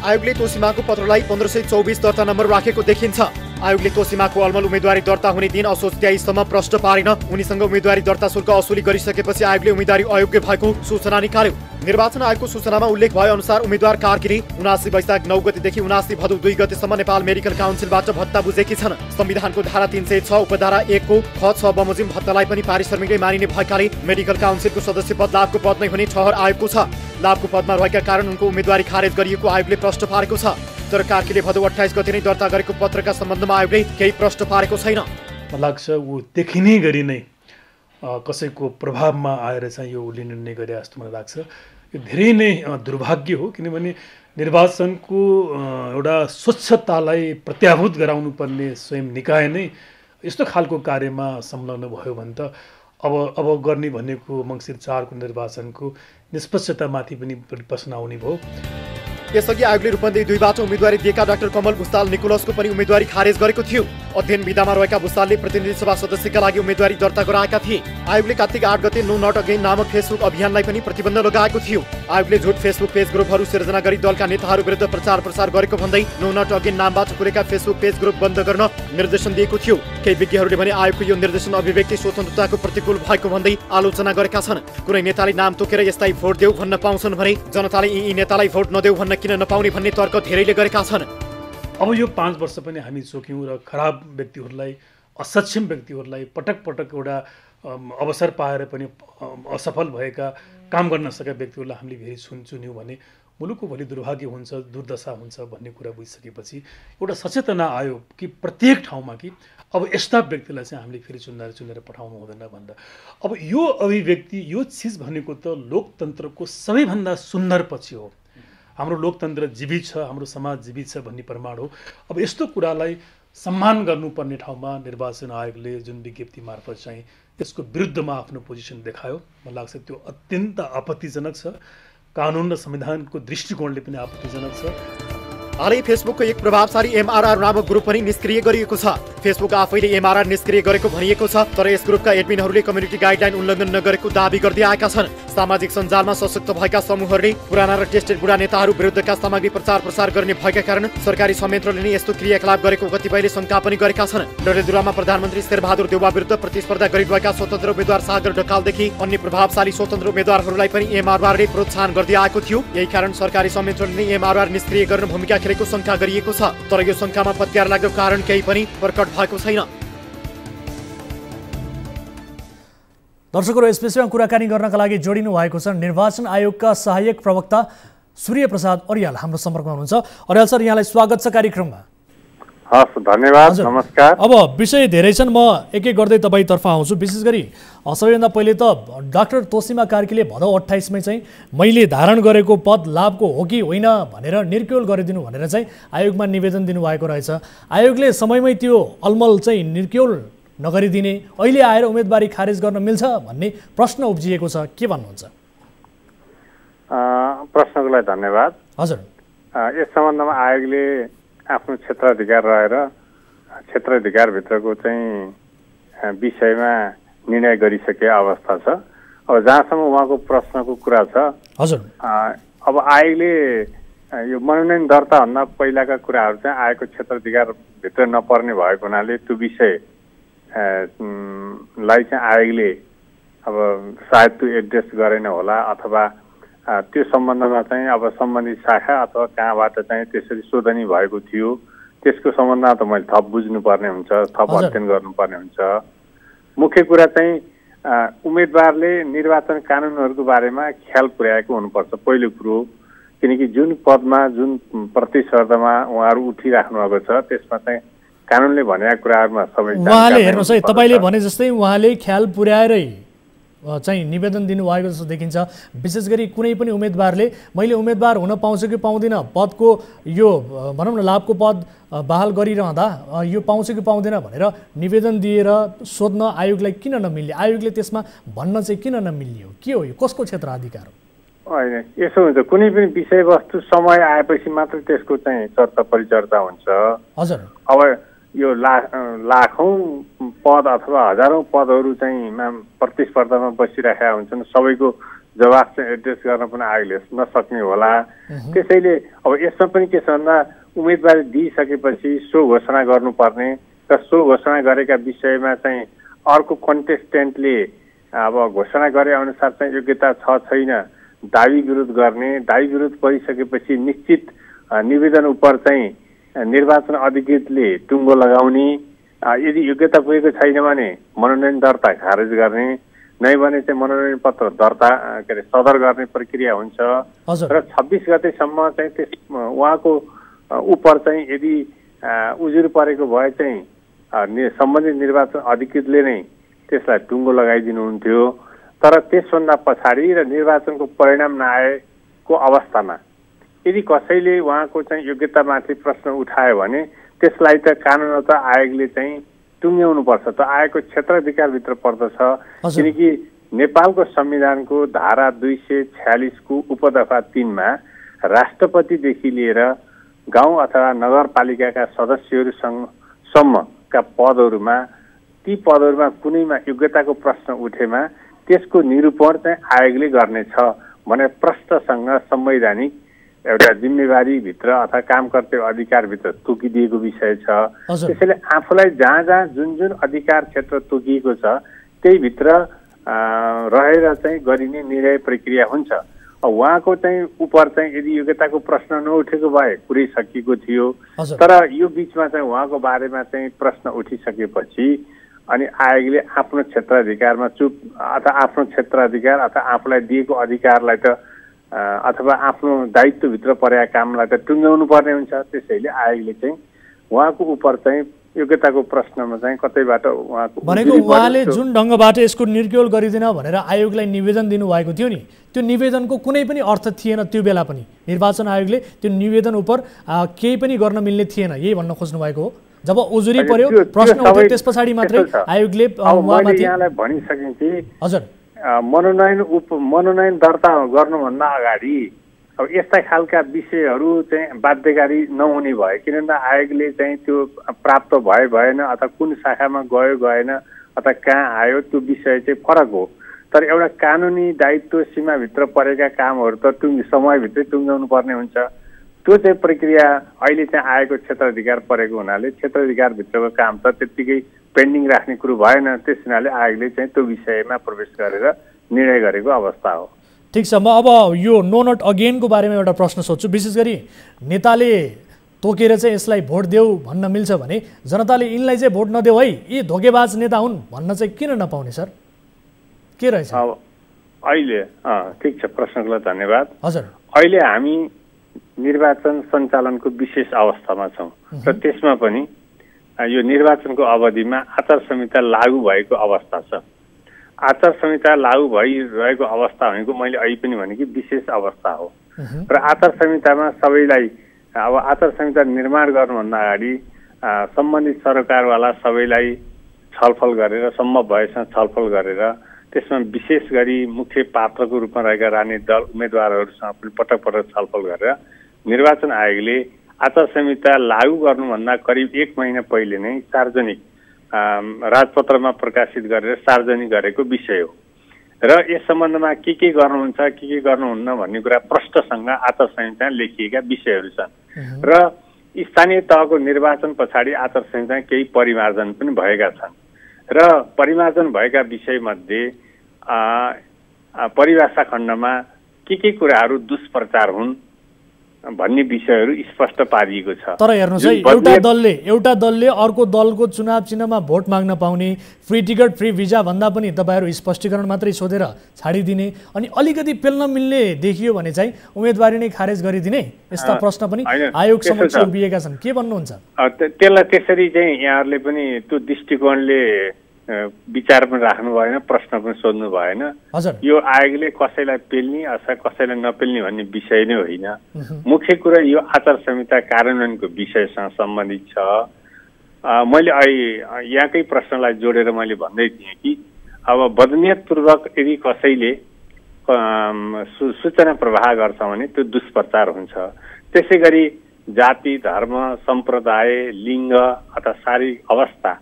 आयोगले तोसीमाको पत्रलाई 1524 दर्ता नम्बर राखेको देखिन्छ। आयोगले तोसीमाको अलमल उम्मेदवारी दर्ता हुने दिन असोज 23 सम्म प्रश्न पारेन। उनीसँग उम्मेदवारी दर्ता शुल्क असुली गरिसकेपछि आयोगले उम्मेदवारी अयोग्य भएको सूचना निकाल्यो। निर्वाचन आयोगको सूचनामा उल्लेख भए अनुसार उम्मेदवार कार्कीले 79 वैशाख 9 गतेदेखि 79 भदौ 2 गतेसम्म नेपाल मेडिकल काउन्सिलबाट भत्ता बुझेकी छन्। संविधानको धारा 306 उपधारा 1 को ख 6 बमोजिम भत्तालाई पनि पारिश्रमिकले मानिने भएकाले मेडिकल काउन्सिलको सदस्य पद लाभको पद नै हुने ठहर आयोगको छ। लाभको पदमा रहेका कारण उनको उम्मेदवारी खारेज गरिएको आयोगले प्रश्न पारेको छ। तर कार्कीले भदौ 28 गते नै दर्ता गरेको पत्रका सम्बन्धमा आयोगले केही प्रश्न पारेको छैन। लाग्छ ऊ देखिने गरी नै कसैको प्रभावमा आएर चाहिँ यो उसले निर्णय गरे जस्तो मलाई लाग्छ। यो धेरै नै दुर्भाग्य हो, किनभने निर्वाचनको एउटा स्वच्छतालाई प्रत्याभूत गराउनु पर्ने स्वयं निकाय नै यस्तो खालको कार्यमा संलग्न भयो भने त अब गर्ने भनेको मङ्सिर 4 को निर्वाचनको निष्पक्षतामाथि पनि प्रश्न आउने भयो। यसअघि आयोगले रूपन्देही 2 बाट उम्मेदवारी दिएका डाक्टर कमल भुस्ताल निकोलसको पनि उम्मेदवारी खारेज गरेको थियो। अध्ययन विधामा रहेका भुस्तालले प्रतिनिधि सभा सदस्यका लागि उम्मेदवारी दर्ता गराएका थिए। आयोगले कार्तिक 8 गते नो नट अगेन नामक फेसबुक अभियानलाई पनि प्रतिबन्ध लगाएको थियो। आयोगले झुट फेसबुक पेज ग्रुपहरू सिर्जना गरी दलका नेताहरू विरुद्ध प्रचार प्रसार गरेको भन्दै नो नट अगेन नामबाट खुलेका फेसबुक पेज ग्रुप बन्द गर्न निर्देशन दिएको थियो। केही विज्ञहरूले भने आयोगको यो निर्देशन अभिव्यक्ति स्वतन्त्रताको प्रतिकूल भएको भन्दै आलोचना गरेका छन्। कुनै नेताले नाम तोकेर यसलाई भोट देऊ भन्न पाउँछन् भने जनताले यी नेतालाई भोट नदेऊ भन्न किन नपाउने भन्ने तर्क धेरैले गरेका छन्। अब यो 5 वर्ष पनि हामी चोक्यौँ र खराब व्यक्तिहरूलाई, असक्षम व्यक्तिहरूलाई, पटक पटक एउटा अवसर पाएर पनि असफल भएका, काम गर्न सकेका व्यक्तिहरूलाई हामीले फेरि चुन्यौँ भने मुलुकको भोलि दुर्भाग्य हुन्छ, दुर्दशा हुन्छ भन्ने कुरा बुझिसकेपछि एउटा सचेतना आयो कि प्रत्येक ठाउँमा कि अब यस्ता व्यक्तिलाई चाहिँ हामीले फेरि चुनेर पठाउनु हुँदैन भन्दा। अब यो अभिव्यक्ति, यो चिज भनेको त लोकतन्त्रको सबैभन्दा सुन्दर पक्ष हो। हाम्रो लोकतन्त्र जीवित छ, हाम्रो समाज जीवित छ भन्ने प्रमाण हो। अब यस्तो कुरालाई सम्मान गर्नुपर्ने ठाउँमा निर्वाचन आयोगले जुन विज्ञप्ति मार्फत चाहिँ यसको विरुद्धमा आफ्नो पोजिसन देखायो, मलाई लाग्छ त्यो अत्यन्त आपत्तिजनक छ। कानुन र संविधानको दृष्टिकोणले पनि आपत्तिजनक छ। हालै फेसबुकको एक प्रभावशाली एमआरआर नामक ग्रुप पनि निष्क्रिय गरिएको छ। फेसबुक आफैले एमआरआर निष्क्रिय गरेको भनिएको छ, तर यस ग्रुपका एडमिनहरूले कम्युनिटी गाइडलाइन उल्लङ्घन नगरेको दाबी गर्दै आएका छन्। सामाजिक सञ्जालमा सशक्त भएका समूहहरूले पुराना र टेस्टेड बुढा नेताहरू विरुद्धका सामग्री प्रचार प्रसार गर्ने भएका कारण सरकारी संयन्त्रले नै यस्तो क्रियाकलाप गरेको कतिपयले शङ्का पनि गरेका छन्। डडेलधुरामा प्रधानमन्त्री शेरबहादुर देउवा विरुद्ध प्रतिस्पर्धा गरिरहेका स्वतन्त्र उम्मेद्वार सागर ढकालदेखि अन्य प्रभावशाली स्वतन्त्र उम्मेद्वारहरूलाई पनि एमआरआरले प्रोत्साहन गर्दै आएको थियो। यही कारण सरकारी संयन्त्रले नै एमआरआर निष्क्रिय गर्न भूमिका खेलेको शङ्का गरिएको छ। तर यो शङ्कामा पत्यार लाग्दो कारण केही पनि प्रकट भएको छैन। दर्शकहरू, यस विषयमा कुराकानी गर्नका लागि जोडिनु भएको छ निर्वाचन आयोगका सहायक प्रवक्ता सूर्य प्रसाद अर्याल हाम्रो सम्पर्कमा हुनुहुन्छ। अर्याल सर, यहाँलाई स्वागत छ कार्यक्रममा। हस्, धन्यवाद, नमस्कार। अब विषय धेरै छन्, म एक एक गर्दै तपाईँतर्फ आउँछु। विशेष गरी सबैभन्दा पहिले त डाक्टर तोसीमा कार्कीले भदौ 28 मै चाहिँ मैले धारण गरेको पद लाभको हो कि होइन भनेर निर्क्युल गरिदिनु भनेर चाहिँ आयोगमा निवेदन दिनुभएको रहेछ। आयोगले समयमै त्यो अलमल चाहिँ निर्क्युल नगरिदिने, अहिले आएर उम्मेदवारी खारेज गर्न मिल्छ भन्ने प्रश्न उब्जिएको छ, के भन्नुहुन्छ? प्रश्नको लागि धन्यवाद। हजुर, यस सम्बन्धमा आयोगले आफ्नो क्षेत्राधिकार रहेर क्षेत्राधिकारभित्रको चाहिँ विषयमा निर्णय गरिसके अवस्था छ। अब जहाँसम्म उहाँको प्रश्नको कुरा छ, हजुर, अब आयोगले यो मनोनयन दर्ताभन्दा पहिलाका कुराहरू चाहिँ आयोगको क्षेत्राधिकारभित्र नपर्ने भएको हुनाले त्यो विषय लाई चाहिँ आयोगले अब सायद त्यो एड्रेस गरेन होला, अथवा त्यो सम्बन्धमा चाहिँ अब सम्बन्धित शाखा अथवा कहाँबाट चाहिँ त्यसरी शोधनी भएको थियो, त्यसको सम्बन्धमा त मैले थप बुझ्नुपर्ने हुन्छ, थप अध्ययन गर्नुपर्ने हुन्छ। मुख्य कुरा चाहिँ उम्मेदवारले निर्वाचन कानुनहरूको बारेमा ख्याल पुर्याएको हुनुपर्छ पहिलो कुरो, किनकि जुन पदमा जुन प्रतिस्पर्धामा उहाँहरू उठिराख्नु भएको छ त्यसमा चाहिँ कानुनले भनेका कुराहरूमा सबै उहाँले हेर्नुहोस् है, तपाईँले भने जस्तै उहाँले ख्याल पुर्याएरै चाहिँ निवेदन दिनुभएको जस्तो देखिन्छ। विशेष गरी कुनै पनि उम्मेदवारले मैले उम्मेदवार हुन पाउँछु कि पाउँदिनँ, पदको यो भनौँ न लाभको पद बहाल गरिरहँदा यो पाउँछु कि पाउँदैन भनेर निवेदन दिएर सोध्न आयोगलाई किन नमिल्ने, आयोगले त्यसमा भन्न चाहिँ किन नमिल्ने हो, के हो यो, कसको क्षेत्राधिकार हो? होइन, यसो हुन्छ, कुनै पनि विषयवस्तु समय आएपछि मात्र त्यसको चाहिँ चर्चा परिचर्चा हुन्छ। हजुर, अब यो लाखौँ पद अथवा हजारौँ पदहरू चाहिँ प्रतिस्पर्धामा बसिरहेका हुन्छन्, सबैको जवाफ चाहिँ एड्रेस गर्न पनि आयोगले नसक्ने होला। त्यसैले अब यसमा पनि के छ भन्दा उम्मेदवारी दिइसकेपछि सो घोषणा गर्नुपर्ने र सो घोषणा गरेका विषयमा चाहिँ अर्को कन्टेस्टेन्टले अब घोषणा गरे अनुसार चाहिँ योग्यता छ छैन दावी विरोध गर्ने, दावी विरोध गरिसकेपछि निश्चित निवेदन उप चाहिँ निर्वाचन अधिकृतले टुङ्गो लगाउने, यदि योग्यता पुगेको छैन भने मनोनयन दर्ता खारेज गर्ने, नै भने चाहिँ मनोनयन पत्र दर्ता सदर गर्ने प्रक्रिया हुन्छ। र 26 गतेसम्म चाहिँ त्यस उहाँको उप चाहिँ यदि उजुर परेको भए चाहिँ सम्बन्धित निर्वाचन अधिकृतले नै त्यसलाई टुङ्गो लगाइदिनुहुन्थ्यो। तर त्यसभन्दा पछाडि र निर्वाचनको परिणाम नआएको अवस्थामा यदि कसैले उहाँको चाहिँ योग्यतामाथि प्रश्न उठायो भने त्यसलाई त कानुनत आयोगले चाहिँ टुङ्ग्याउनुपर्छ। त आयोगको क्षेत्राधिकारभित्र पर्दछ, किनकि नेपालको संविधानको धारा 246 को उपदफा 3 मा राष्ट्रपतिदेखि लिएर गाउँ अथवा नगरपालिकाका सदस्यहरूसम्मका पदहरूमा ती पदहरूमा कुनैमा योग्यताको प्रश्न उठेमा त्यसको निरूपण चाहिँ आयोगले गर्नेछ भने प्रष्टसँग संवैधानिक एउटा जिम्मेवारीभित्र अथवा काम कर्तव्य अधिकारभित्र तोकिदिएको विषय छ। त्यसैले आफूलाई जहाँ जहाँ जुन जुन अधिकार क्षेत्र तोकिएको छ त्यही भित्र रहेर चाहिँ गरिने निर्णय प्रक्रिया हुन्छ। उहाँको चाहिँ उप चाहिँ यदि योग्यताको प्रश्न नउठेको भए कुरै सकिएको थियो, तर यो बिचमा चाहिँ उहाँको बारेमा चाहिँ प्रश्न उठिसकेपछि अनि आयोगले आफ्नो क्षेत्राधिकारमा चुप अथवा आफ्नो क्षेत्राधिकार अथवा आफूलाई दिएको अधिकारलाई त अथवा आफ्नो दायित्वभित्र परेका कामलाई त टुङ्ग्याउनु पर्ने हुन्छ। त्यसैले आयोगले चाहिँ उहाँको उप चाहिँ योग्यताको प्रश्नमा चाहिँ कतैबाट उहाँको भनेको उहाँले जुन ढङ्गबाट यसको निर्क्योल गरिदिन भनेर आयोगलाई निवेदन दिनुभएको थियो नि, त्यो निवेदनको कुनै पनि अर्थ थिएन। त्यो बेला पनि निर्वाचन आयोगले त्यो निवेदन उप केही पनि गर्न मिल्ने थिएन, यही भन्न खोज्नु भएको हो। जब उजुरी पर्यो प्रश्न उठ्यो त्यस पछाडि मात्रै आयोगले यहाँलाई भनिसकेँ कि हजुर मनोनयन दर्ता गर्नुभन्दा अगाडि अब यस्ता खालका विषयहरू चाहिँ बाध्यकारी नहुने भए, किनभने आयोगले चाहिँ त्यो प्राप्त भएन अथवा कुन शाखामा गयो गएन अथवा कहाँ आयो त्यो विषय चाहिँ फरक हो। तर एउटा कानुनी दायित्व सीमाभित्र परेका कामहरू त समयभित्रै टुङ्ग्याउनु पर्ने हुन्छ। त्यो चाहिँ प्रक्रिया अहिले चाहिँ आयोगको क्षेत्राधिकार परेको हुनाले क्षेत्राधिकारभित्रको काम त त्यत्तिकै पेन्डिङ राख्ने कुरो भएन। त्यस हुनाले आयोगले चाहिँ त्यो विषयमा प्रवेश गरेर निर्णय गरेको अवस्था हो। ठिक छ, म अब यो नो नट अगेनको बारेमा एउटा प्रश्न सोध्छु। विशेष गरी नेताले तोकेर चाहिँ यसलाई भोट देऊ भन्न मिल्छ भने जनताले यिनलाई चाहिँ भोट नदेऊ है, यी धोकेबाज नेता हुन् भन्न चाहिँ किन नपाउने सर, के रहेछ? अहिले ठिक छ, प्रश्नको लागि धन्यवाद। हजुर, अहिले हामी निर्वाचन सञ्चालनको विशेष अवस्थामा छौँ र त्यसमा पनि यो निर्वाचनको अवधिमा आचार संहिता लागू भएको अवस्था छ। आचार संहिता लागू भइरहेको अवस्था भनेको मैले अहिले पनि भने कि विशेष अवस्था हो र आचार संहितामा सबैलाई अब आचार संहिता निर्माण गर्नुभन्दा अगाडि सम्बन्धित सरकारवाला सबैलाई छलफल गरेर सम्भव भएसँग छलफल गरेर त्यसमा विशेष गरी मुख्य पात्रको रूपमा रहेका राजनीतिक दल उम्मेदवारहरूसँग पनि पटक पटक छलफल गरेर निर्वाचन आयोगले आचार संहिता लागू गर्नुभन्दा करिब 1 महिना पहिले नै सार्वजनिक राजपत्रमा प्रकाशित गरेर सार्वजनिक गरेको विषय हो र यस सम्बन्धमा के गर्नुहुन्छ के गर्नुहुन्न भन्ने कुरा प्रष्टसँग आचार संहिता लेखिएका विषयहरू छन् र स्थानीय तहको निर्वाचन पछाडि आचार संहिता केही परिमार्जन पनि भएका छन् र परिमार्जन भएका विषयमध्ये परिभाषा खण्डमा के कुराहरू दुष्प्रचार हुन् भन्ने विषयहरू स्पष्ट पारिएको छ। तर हेर्नुहोस् है, एउटा दलले अर्को दलको चुनाव चिन्हमा भोट माग्न पाउने, फ्री टिकट फ्री भिजा भन्दा पनि तपाईँहरू स्पष्टीकरण मात्रै सोधेर छाडिदिने अनि अलिकति पेल्न मिल्ने देखियो भने चाहिँ उम्मेदवारी नै खारेज गरिदिने, यस्ता प्रश्न पनि आयोग समक्ष उभिएका छन्। के भन्नुहुन्छ? त्यसलाई त्यसरी चाहिँ यहाँहरूले पनि त्यो दृष्टिकोणले विचार पनि राख्नु भएन, प्रश्न पनि सोध्नु भएन। यो आयोगले कसैलाई पेल्ने अथवा कसैलाई नपेल्ने भन्ने विषय नै होइन। मुख्य कुरा यो आचार संहिता कार्यान्वयनको विषयसँग सम्बन्धित छ। मैले यहाँकै प्रश्नलाई जोडेर मैले भन्दै थिएँ कि अब बदनियतपूर्वक यदि कसैले सूचना प्रवाह गर्छ भने त्यो दुष्प्रचार हुन्छ। त्यसै गरी जाति, धर्म, सम्प्रदाय, लिङ्ग अथवा शारीरिक अवस्था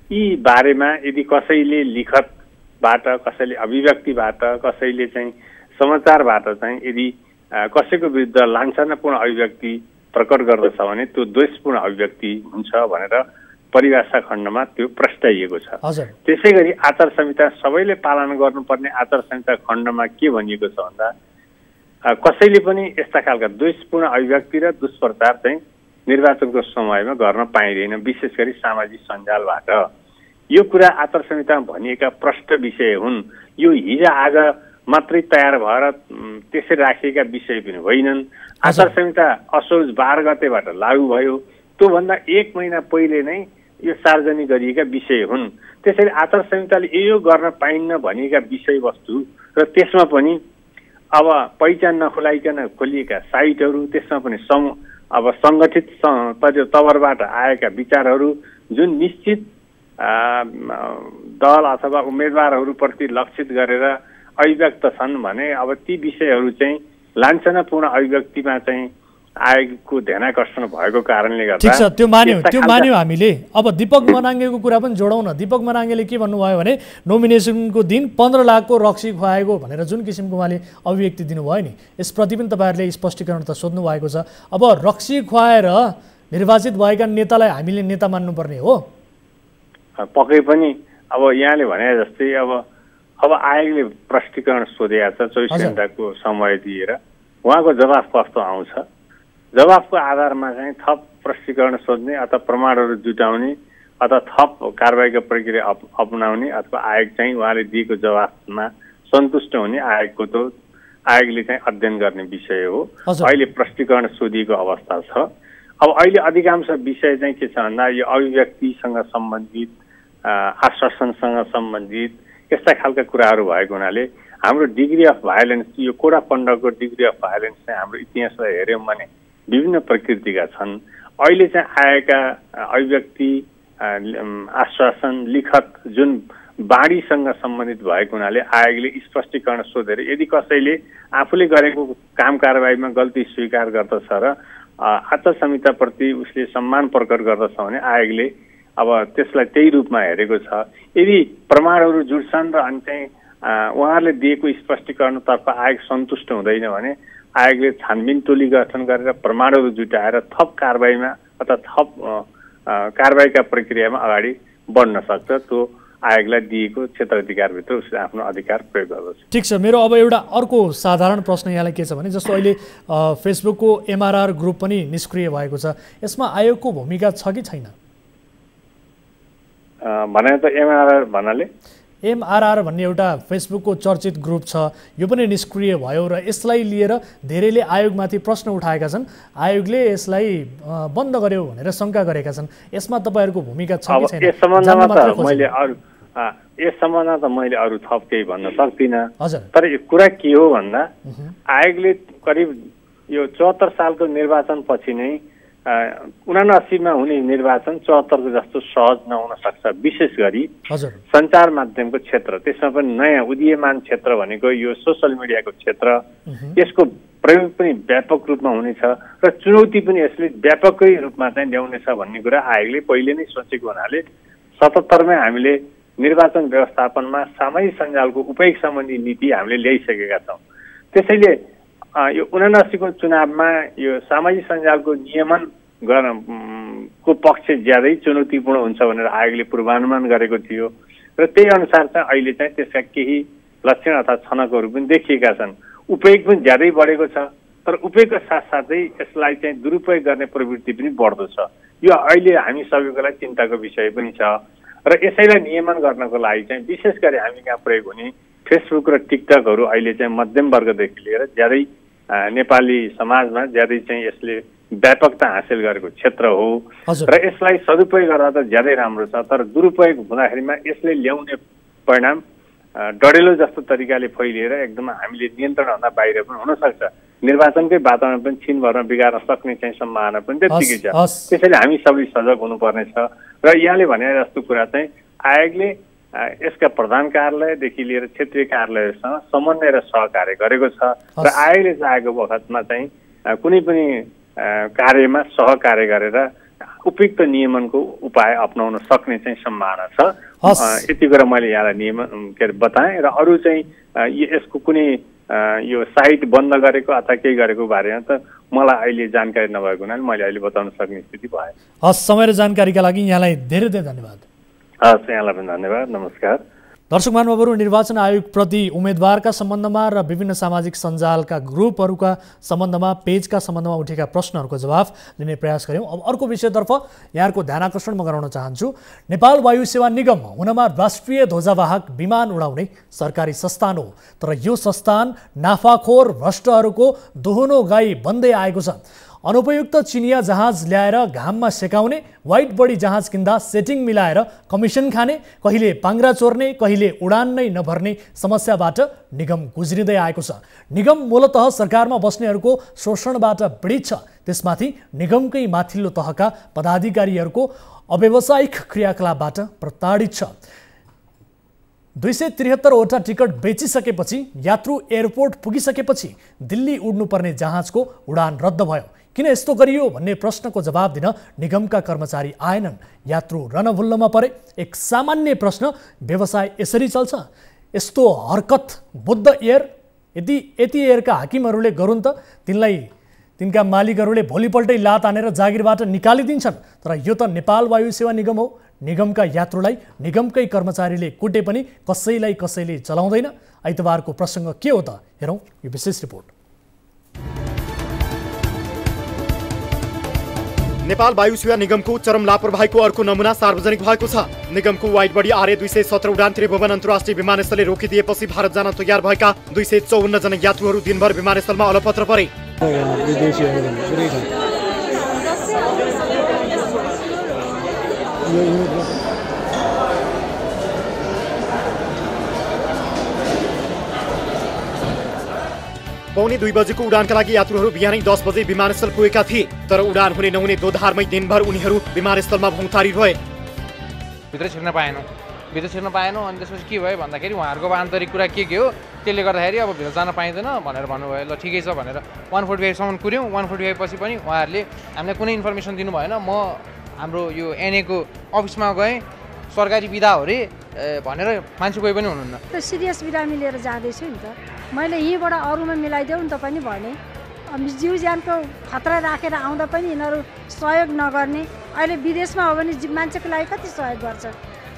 यी बारेमा यदि कसैले लिखतबाट, कसैले अभिव्यक्तिबाट, कसैले चाहिँ समाचारबाट चाहिँ यदि कसैको विरुद्ध लाञ्छनापूर्ण अभिव्यक्ति प्रकट गर्दछ भने त्यो द्वेषपूर्ण अभिव्यक्ति हुन्छ भनेर परिभाषा खण्डमा त्यो प्रस्ताइएको छ। त्यसै गरी आचार संहिता सबैले पालन गर्नुपर्ने आचार संहिता खण्डमा के भनिएको छ भन्दा कसैले पनि यस्ता खालका द्वेषपूर्ण अभिव्यक्ति र दुष्प्रचार चाहिँ निर्वाचनको समयमा गर्न पाइँदैन, विशेष गरी सामाजिक सञ्जालबाट। यो कुरा आचार संहितामा भनिएका प्रष्ट विषय हुन्। यो हिजो आज मात्रै तयार भएर त्यसै राखिएका विषय पनि होइनन्। आचार संहिता असोज 12 गतेबाट लागू भयो। त्योभन्दा 1 महिना पहिले नै यो सार्वजनिक गरिएका विषय हुन्। त्यसैले आचार संहिताले यो गर्न पाइन्न भनिएका विषयवस्तु र त्यसमा पनि अब पहिचान नखोलाइकन खोलिएका साइटहरू, त्यसमा पनि अब सङ्गठित तवरबाट आएका विचारहरू जुन निश्चित दल अथवा उम्मेदवारहरूप्रति लक्षित गरेर अभिव्यक्त छन् भने अब ती विषयहरू चाहिँ लाञ्छनापूर्ण अभिव्यक्तिमा चाहिँ आयोगको ध्यानाकर्षण भएको कारणले गर्दा ठिक छ, त्यो मान्यो हामीले। अब दीपक मनाङ्गेको कुरा पनि जोडौँ न। दीपक मनाङ्गेले के भन्नुभयो भने नोमिनेसनको दिन 15 लाखको रक्सी खुवाएको भनेर जुन किसिमको उहाँले अभिव्यक्ति दिनुभयो नि, यसप्रति पनि तपाईँहरूले स्पष्टीकरण त सोध्नु भएको छ। अब रक्सी खुवाएर निर्वाचित भएका नेतालाई हामीले नेता मान्नुपर्ने हो? पक्कै पनि। अब यहाँले भने जस्तै अब आयोगले प्रष्टीकरण सोधेको छ 24 घण्टाको समय दिएर। उहाँको जवाफ कस्तो आउँछ, जवाफको आधारमा चाहिँ थप प्रष्टीकरण सोध्ने अथवा प्रमाणहरू जुटाउने अथवा थप कारबाहीको प्रक्रिया अपनाउने अथवा आयोग चाहिँ उहाँले दिएको जवाफमा सन्तुष्ट हुने आयोगले चाहिँ अध्ययन गर्ने विषय हो। अहिले प्रष्टीकरण सोधिएको अवस्था छ। अब अहिले अधिकांश विषय चाहिँ के छ भन्दा यो अभिव्यक्तिसँग सम्बन्धित, आश्वासनसँग सम्बन्धित यस्ता खालका कुराहरू भएको हुनाले हाम्रो डिग्री अफ भायोलेन्स, यो कोड अफ कन्डक्टको डिग्री अफ भायोलेन्स चाहिँ हाम्रो इतिहासलाई हेऱ्यौँ भने विभिन्न प्रकृतिका छन्। अहिले चाहिँ आएका अभिव्यक्ति, आश्वासन, लिखत जुन बाढीसँग सम्बन्धित भएको हुनाले आयोगले स्पष्टीकरण सोधेर यदि कसैले आफूले गरेको काम कारबाहीमा गल्ती स्वीकार गर्दछ र आचार संहिताप्रति उसले सम्मान प्रकट गर्दछ भने आयोगले अब त्यसलाई त्यही रूपमा हेरेको छ। यदि प्रमाणहरू जुट्छन् र अनि चाहिँ उहाँहरूले दिएको स्पष्टीकरणतर्फ आयोग सन्तुष्ट हुँदैन भने आयोगले छानबिन टोली गठन गरेर प्रमाणहरू जुटाएर थप कारबाहीमा अथवा थप कारबाहीका प्रक्रियामा अगाडि बढ्न सक्छ। त्यो आयोगलाई दिएको क्षेत्राधिकारभित्र उसले आफ्नो अधिकार प्रयोग गर्दछ। ठिक छ। मेरो अब एउटा अर्को साधारण प्रश्न यहाँलाई के छ भने जस्तो अहिले फेसबुकको MRR ग्रुप पनि निष्क्रिय भएको छ, यसमा आयोगको भूमिका छ कि छैन? भने त MRR भन्नाले MRR भन्ने एउटा फेसबुकको चर्चित ग्रुप छ, यो पनि निष्क्रिय भयो र यसलाई लिएर धेरैले आयोगमाथि प्रश्न उठाएका छन्। आयोगले यसलाई बन्द गर्यो भनेर शङ्का गरेका छन्। यसमा तपाईँहरूको भूमिका छ कि छैन? यस सम्बन्धमा त मैले अरू थप केही भन्न सक्दिनँ। तर यो कुरा के हो भन्दा आयोगले करिब यो 74 सालको निर्वाचन पछि नै 79 हुने निर्वाचन 74 को जस्तो सहज नहुन सक्छ। विशेष गरी सञ्चार माध्यमको क्षेत्र, त्यसमा पनि नयाँ उदीयमान क्षेत्र भनेको यो सोसल मिडियाको क्षेत्र, यसको प्रयोग पनि व्यापक रूपमा हुनेछ र चुनौती पनि यसले व्यापकै रूपमा चाहिँ ल्याउनेछ भन्ने कुरा आयोगले पहिले नै सोचेको हुनाले 77 मै हामीले निर्वाचन व्यवस्थापनमा सामाजिक सञ्जालको उपयोग सम्बन्धी नीति हामीले ल्याइसकेका छौँ। त्यसैले यो 79 को चुनावमा यो सामाजिक सञ्जालको नियमन गर्नको पक्ष ज्यादै चुनौतीपूर्ण हुन्छ भनेर आयोगले पूर्वानुमान गरेको थियो र त्यही अनुसार चाहिँ अहिले चाहिँ त्यसका केही लक्षण अथवा छनकहरू पनि देखिएका छन्। उपयोग पनि ज्यादै बढेको छ, तर उपयोगको साथसाथै यसलाई चाहिँ दुरुपयोग गर्ने प्रवृत्ति पनि बढ्दो छ। यो अहिले हामी सबैको लागि चिन्ताको विषय पनि छ र यसैलाई नियमन गर्नको लागि चाहिँ विशेष गरी हामी कहाँ प्रयोग हुने फेसबुक र टिकटकहरू अहिले चाहिँ मध्यम वर्गदेखि लिएर ज्यादै नेपाली समाजमा ज्यादै चाहिँ यसले व्यापकता हासिल गरेको क्षेत्र हो र यसलाई सदुपयोग गर्दा त ज्यादै राम्रो छ। तर दुरुपयोग हुँदाखेरिमा यसले ल्याउने परिणाम डढेलो जस्तो तरिकाले फैलिएर एकदम हामीले नियन्त्रणभन्दा बाहिर पनि हुनसक्छ। निर्वाचनकै वातावरण पनि छिनभरमा बिगार्न सक्ने चाहिँ सम्भावना पनि त्यत्तिकै छ। त्यसैले हामी सबै सजग हुनुपर्ने छ र यहाँले भने जस्तो कुरा चाहिँ आयोगले यसका प्रधान कार्यालयदेखि लिएर क्षेत्रीय कार्यालयसँग समन्वय र सहकार्य गरेको छ र आयोगले चाहेको बखतमा चाहिँ कुनै पनि कार्यमा सहकार्य गरेर उपयुक्त नियमनको उपाय अपनाउन सक्ने चाहिँ सम्भावना छ। यति कुरा मैले यहाँलाई नियम के अरे बताएँ र अरू चाहिँ यसको कुनै यो साइट बन्द गरेको अथवा केही गरेको बारेमा त मलाई अहिले जानकारी नभएको हुनाले मैले अहिले बताउन सक्ने स्थिति भएन। हस्, समय र जानकारीका लागि यहाँलाई धेरै धेरै धन्यवाद। हस्, यहाँलाई पनि धन्यवाद। नमस्कार। दर्शक महानुभावहरू, निर्वाचन आयोगप्रति उम्मेदवारका सम्बन्धमा र विभिन्न सामाजिक सञ्जालका ग्रुपहरूका सम्बन्धमा, पेजका सम्बन्धमा उठेका प्रश्नहरूको जवाफ लिने प्रयास गऱ्यौँ। अब अर्को विषयतर्फ यहाँको ध्यान आकर्षण म गराउन चाहन्छु। नेपाल वायु सेवा निगम हुनमा राष्ट्रिय ध्वजावाहक विमान उडाउने सरकारी संस्थान हो, तर यो संस्थान नाफाखोर भ्रष्टहरूको दोहोनो गाई बन्दै आएको छ। अनुपयुक्त चिनिया जहाज ल्याएर घाममा सेकाउने, व्हाइट बडी जहाज किन्दा सेटिङ मिलाएर कमिसन खाने, कहिले पाङ्ग्रा चोर्ने, कहिले उडान नै नभर्ने समस्याबाट निगम गुज्रिँदै आएको छ। निगम मूलतः सरकारमा बस्नेहरूको शोषणबाट पीडित छ। त्यसमाथि निगमकै माथिल्लो तहका पदाधिकारीहरूको अव्यावसायिक क्रियाकलापबाट प्रताडित छ। 273 वटा टिकट बेचिसकेपछि, यात्रु एयरपोर्ट पुगिसकेपछि दिल्ली उड्नुपर्ने जहाजको उडान रद्द भयो। किन यस्तो गरियो भन्ने प्रश्नको जवाब दिन निगमका कर्मचारी आएनन्। यात्रु रणभुल्लमा परे। एक सामान्य प्रश्न, व्यवसाय यसरी चल्छ? यस्तो हरकत बुद्ध एयर यति एयरका हाकिमहरूले गरून् त तिनका मालिकहरूले भोलिपल्टै लात हानेर जागिरबाट निकालिदिन्छन्। तर यो त नेपाल वायु सेवा निगम हो। निगमका यात्रुलाई निगमकै कर्मचारीले कुटे पनि कसैले चलाउँदैन। आइतबारको प्रसङ्ग के हो त? हेरौँ यो विशेष रिपोर्ट। नेपाल वायु सेवा निगमको चरम लापरवाहीको अर्को नमुना सार्वजनिक भएको छ। निगमको वाइड बडी RA 217 उडान त्रिभुवन अन्तर्राष्ट्रिय विमानस्थलले रोकिदिएपछि भारत जान तयार भएका 254 जना यात्रुहरू दिनभर विमानस्थलमा अलपत्र परे। पौने 2 बजेको उडानका लागि यात्रुहरू बिहानै 10 बजे विमानस्थल पुगेका थिए, तर उडान हुने नहुने दोधारमै दिनभर उनीहरू विमानस्थलमा भौँतारी रहे। भित्र छिर्न पाएनौँ अनि त्यसपछि के भयो भन्दाखेरि उहाँहरूको आन्तरिक कुरा के हो, त्यसले गर्दाखेरि अब भित्र जान पाइँदैन भनेर भन्नुभयो। ल ठिकै छ भनेर 145 कुर्यौँ। 145 पछि पनि उहाँहरूले हामीलाई कुनै इन्फर्मेसन दिनु भएन। म हाम्रो यो NA को अफिसमा गएँ, सरकारी बिदा हो रे भनेर मान्छे कोही पनि हुनुहुन्न। त सिरियस बिरामी लिएर जाँदैछु नि त, मैले यहीँबाट अरूमा मिलाइदेऊ नि त पनि भने। जीव ज्यानको खतरा राखेर आउँदा पनि यिनीहरू सहयोग नगर्ने। अहिले विदेशमा हो भने मान्छेको लागि कति सहयोग गर्छ,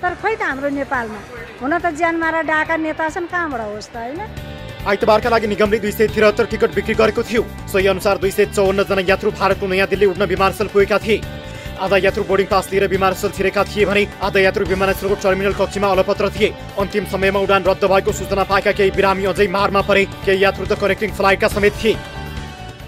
तर खोइ त हाम्रो नेपालमा हुन त ज्यान मारा डाका नेता छन्, कहाँबाट होस् त होइन। आइतबारका लागि निगमले 273 टिकट बिक्री गरेको थियो। सोही अनुसार 254 जना यात्रु भारतको नयाँ दिल्ली उड्न विमानस्थल पुगेका थिए। आधा यात्रु बोर्डिङ पास लिएर विमानस्थल छिरेका थिए भने आधा यात्रु विमानस्थलको टर्मिनल कक्षमा अलपत्र थिए। अन्तिम समयमा उडान रद्द भएको सूचना पाएका केही बिरामी अझै मारमा परे। केही यात्रु त कनेक्टिङ फ्लाइटका समेत थिए।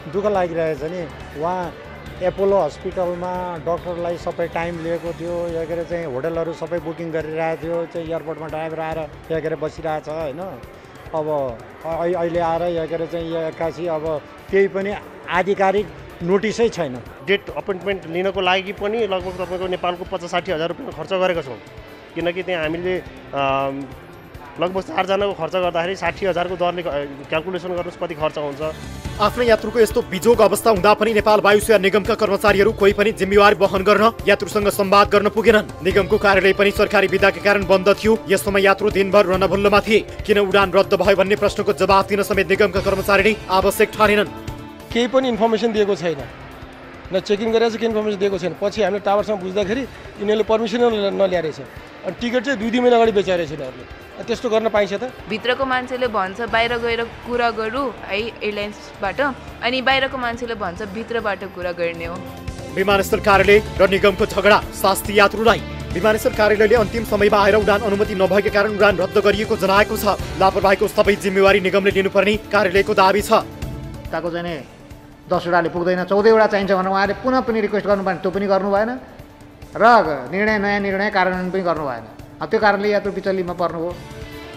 दुःख लागिरहेछ नि। उहाँ एपोलो हस्पिटलमा डक्टरलाई सबै टाइम लिएको थियो, या के अरे चाहिँ होटलहरू सबै बुकिङ गरिरहेको थियो। चाहिँ एयरपोर्टमा ड्राइभर आएर या के अरे बसिरहेछ होइन। अब अहिले आएर या के अरे चाहिँ एक्कासी अब केही पनि आधिकारिक नोटिसै छैन। डेट अपोइन्टमेन्ट लिनको लागि पनि लगभग तपाईँको नेपालको 50-60 हजार रुपियाँ खर्च गरेको छौँ, किनकि त्यहाँ हामीले लगभग 4 जनाको खर्च गर्दाखेरि 60 हजारको दरले क्यालकुलेसन गर्नुहोस् कति खर्च हुन्छ। आफ्नै यात्रुको यस्तो बिजोग अवस्था हुँदा पनि नेपाल वायु सेवा निगमका कर्मचारीहरू कोही पनि जिम्मेवारी वहन गर्न, यात्रुसँग संवाद गर्न पुगेनन्। निगमको कार्यालय पनि सरकारी बिदाका कारण बन्द थियो। यस्तोमा यात्रु दिनभर रणभुल्लमा थिए। किन उडान रद्द भयो भन्ने प्रश्नको जवाफ दिन समेत निगमका कर्मचारीले आवश्यक ठानेनन्। केही पनि इन्फर्मेसन दिएको छैन, न चेकिङ गरेर चाहिँ केही इन्फर्मेसन दिएको छैन। पछि हामीले टावरसँग बुझ्दाखेरि यिनीहरूले पर्मिसन नल्याएर रहेछ, अनि टिकट चाहिँ 2 महिना अगाडि बेचाएर रहेछ यिनीहरूले। त्यस्तो गर्न पाइन्छ त? भित्रको मान्छेले भन्छ बाहिर गएर कुरा गरौँ है एयरलाइन्सबाट, अनि बाहिरको मान्छेले भन्छ भित्रबाट कुरा गर्ने हो। विमानस्थल कार्यालय र निगमको झगडा शास्ति यात्रुलाई। विमानस्थल कार्यालयले अन्तिम समयमा आएर उडान अनुमति नभएका कारण उडान रद्द गरिएको जनाएको छ। लापरवाहीको सबै जिम्मेवारी निगमले लिनुपर्ने कार्यालयको दाबी छ। ताको चाहिँ 10वटाले पुग्दैन 14वटा चाहिन्छ भनेर उहाँले पुनः पनि रिक्वेस्ट गर्नुपर्ने, त्यो पनि गर्नु भएन र नयाँ निर्णय कार्यान्वयन पनि गर्नु भएन। त्यो कारणले यात्रु विचल्लीमा पर्नुभयो।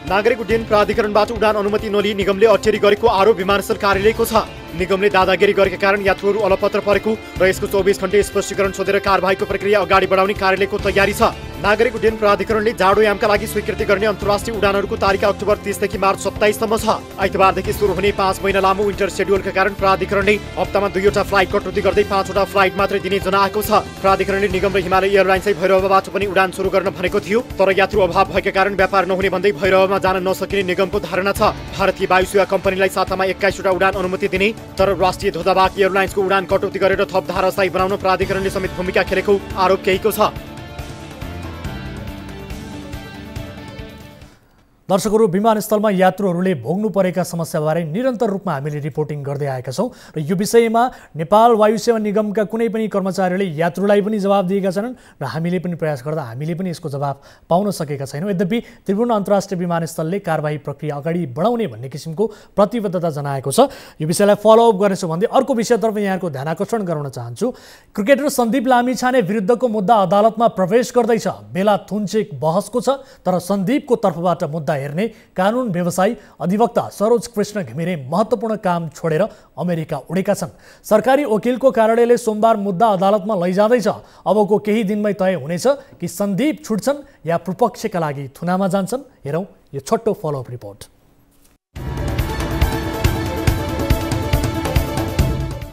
नागरिक उड्डयन प्राधिकरणबाट उडान अनुमति नलिई निगमले अटेरी गरेको आरोप विमानस्थल कार्यालयको छ। निगमले दादागिरी गरेका कारण यात्रुहरू अलपत्र परेको र यसको 24 घण्टे स्पष्टीकरण सोधेर कारबाहीको प्रक्रिया अगाडि बढाउने कार्यालयको तयारी छ। नागरिक उड्डयन प्राधिकरणले जाडोयामका लागि स्वीकृति गर्ने अन्तर्राष्ट्रिय उडानहरूको तारिक अक्टोबर 30 देखि मार्च 27 सम्म छ। आइतबारदेखि सुरु हुने 5 महिना लामो विन्टर शेड्युलका कारण प्राधिकरणले हप्तामा 2वटा फ्लाइट कटौती गर्दै 5वटा फ्लाइट मात्रै दिने जनाएको छ। प्राधिकरणले निगम र हिमालय एयरलाइन्सलाई भैरवबाट पनि उडान सुरु गर्न भनेको थियो, तर यात्रु अभाव भएका कारण व्यापार नहुने भन्दै भैरवमा जान नसकिने निगमको धारणा छ। भारतीय वायुसेवा कम्पनीलाई सातामा 21वटा उडान अनुमति दिने तर राष्ट्रिय ध्वजावाहक एयरलाइन्सको उडान कटौती गरेर थप धाराशायी बनाउन प्राधिकरणले समेत भूमिका खेलेको आरोप केहीको छ। दर्शकहरू, विमानस्थलमा यात्रुहरूले भोग्नु परेका समस्याबारे निरन्तर रूपमा हामीले रिपोर्टिङ गर्दै आएका छौँ र यो विषयमा नेपाल वायुसेवा निगमका कुनै पनि कर्मचारीहरूले यात्रुलाई पनि जवाब दिएका छैनन् र हामीले पनि प्रयास गर्दा हामीले पनि यसको जवाब पाउन सकेका छैनौँ। यद्यपि त्रिभुवन अन्तर्राष्ट्रिय विमानस्थलले कारबाही प्रक्रिया अगाडि बढाउने भन्ने किसिमको प्रतिबद्धता जनाएको छ। यो विषयलाई फलोअप गर्नेछु भन्दै अर्को विषयतर्फ यहाँको ध्यान आकर्षण गराउन चाहन्छु। क्रिकेटर सन्दीप लामिछाने विरुद्धको मुद्दा अदालतमा प्रवेश गर्दैछ। बेला थुन्चेक बहसको छ, तर सन्दीपको तर्फबाट मुद्दा हेर्ने कानुन व्यवसायी अधिवक्ता सरोज कृष्ण घिमिरे महत्त्वपूर्ण काम छोडेर अमेरिका उडेका छन्। सरकारी वकिलको कार्यालयले सोमबार मुद्दा अदालतमा लैजाँदैछ। अबको केही दिनमै तय हुनेछ कि सन्दीप छुट्छन् या विपक्षका लागि थुनामा जान्छन्। हेरौँ यो छोटो फलोअप रिपोर्ट।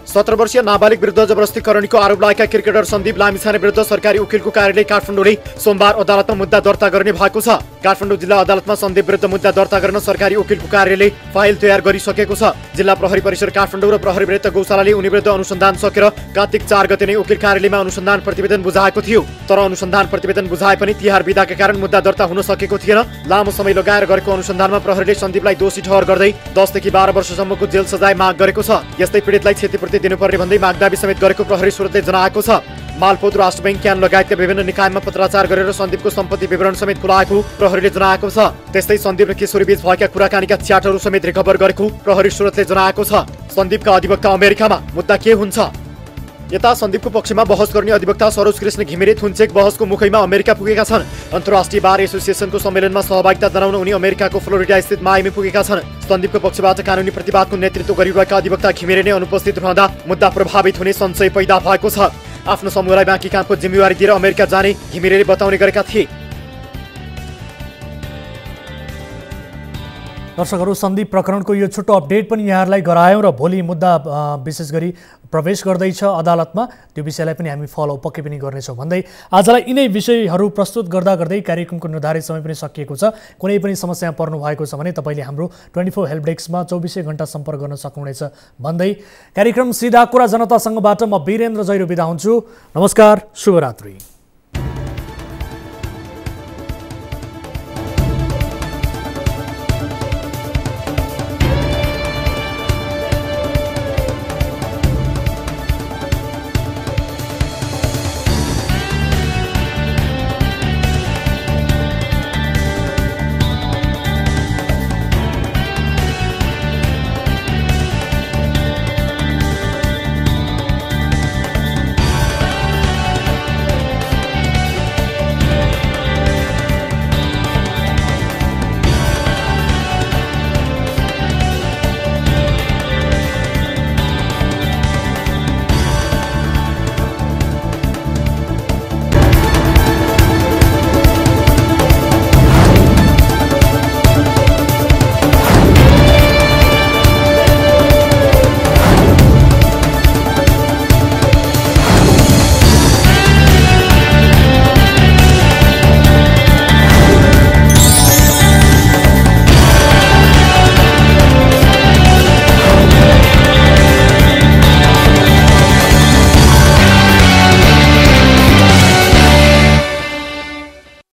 17 वर्षीय नाबालिग विरुद्ध जबरजस्तीकरणको आरोप लागेका क्रिकेटर सन्दीप लामिछाने विरुद्ध सरकारी वकिलको कार्यालय काठमाडौँले सोमबार अदालतमा मुद्दा दर्ता गर्ने भएको छ। काठमाडौँ जिल्ला अदालतमा सन्दीप विरुद्ध मुद्दा दर्ता गर्न सरकारी वकिलको कार्यालयले फाइल तयार गरिसकेको छ। जिल्ला प्रहरी परिसर काठमाडौँ र प्रहरी वृत्त गौशालाले उनी विरुद्ध अनुसन्धान सकेर कार्तिक 4 गते नै वकिल कार्यालयमा अनुसन्धान प्रतिवेदन बुझाएको थियो। तर अनुसन्धान प्रतिवेदन बुझाए पनि तिहार बिदाका कारण मुद्दा दर्ता हुन सकेको थिएन। लामो समय लगाएर गरेको अनुसन्धानमा प्रहरीले सन्दीपलाई दोषी ठहर गर्दै 10 देखि 12 वर्षसम्मको जेल सजाय माग गरेको छ। यस्तै पीडितलाई क्षतिपूर्ति दिनुपर्ने भन्दै मागदाबी समेत गरेको प्रहरी स्रोतले जनाएको छ। मालपोत, राष्ट्र बैंक, क्यान लगायतका विभिन्न निकायमा पत्राचार गरेर सन्दीपको सम्पत्ति विवरण समेत खुलाएको प्रहरीले जनाएको छ। त्यस्तै सन्दीप र किशोरी बीच भएका कुराकानीका च्याटहरू समेत रिकभर गरेको प्रहरी स्रोतले जनाएको छ। सन्दीपका अधिवक्ता अमेरिकामा, मुद्दा के हुन्छ? यता सन्दीपको पक्षमा बहस गर्ने अधिवक्ता सरोज कृष्ण घिमिरे थुन्चेक बहसको मुखैमा अमेरिका पुगेका छन्। अन्तर्राष्ट्रिय बार एसोसिएसनको सम्मेलनमा सहभागिता जनाउन उनी अमेरिकाको फ्लोरिडा स्थित मायामी पुगेका छन्। सन्दीपको पक्षबाट कानुनी प्रतिवादको नेतृत्व गरिरहेका अधिवक्ता घिमिरे नै अनुपस्थित रहँदा मुद्दा प्रभावित हुने संशय पैदा भएको छ। आफ्नो समूहलाई बाँकी कामको जिम्मेवारी दिएर अमेरिका जाने घिमिरेले बताउने गरेका थिए। दर्शकहरू, सन्दीप प्रकरणको यो छोटो अपडेट पनि यहाँहरूलाई गरायौँ र भोलि मुद्दा विशेष गरी प्रवेश गर्दैछ अदालतमा। त्यो विषयलाई पनि हामी फलो पक्कै पनि गर्नेछौँ भन्दै आजलाई यिनै विषयहरू प्रस्तुत गर्दा गर्दै कार्यक्रमको निर्धारित समय पनि सकिएको छ। कुनै पनि समस्या पर्नु भएको छ भने तपाईँले हाम्रो 24 हेल्प डेस्कमा 24 घण्टा सम्पर्क गर्न सक्नुहुनेछ भन्दै कार्यक्रम सिधा कुरा जनतासँगबाट म वीरेन्द्र जैरो बिदा हुन्छु। नमस्कार, शुभरात्रि।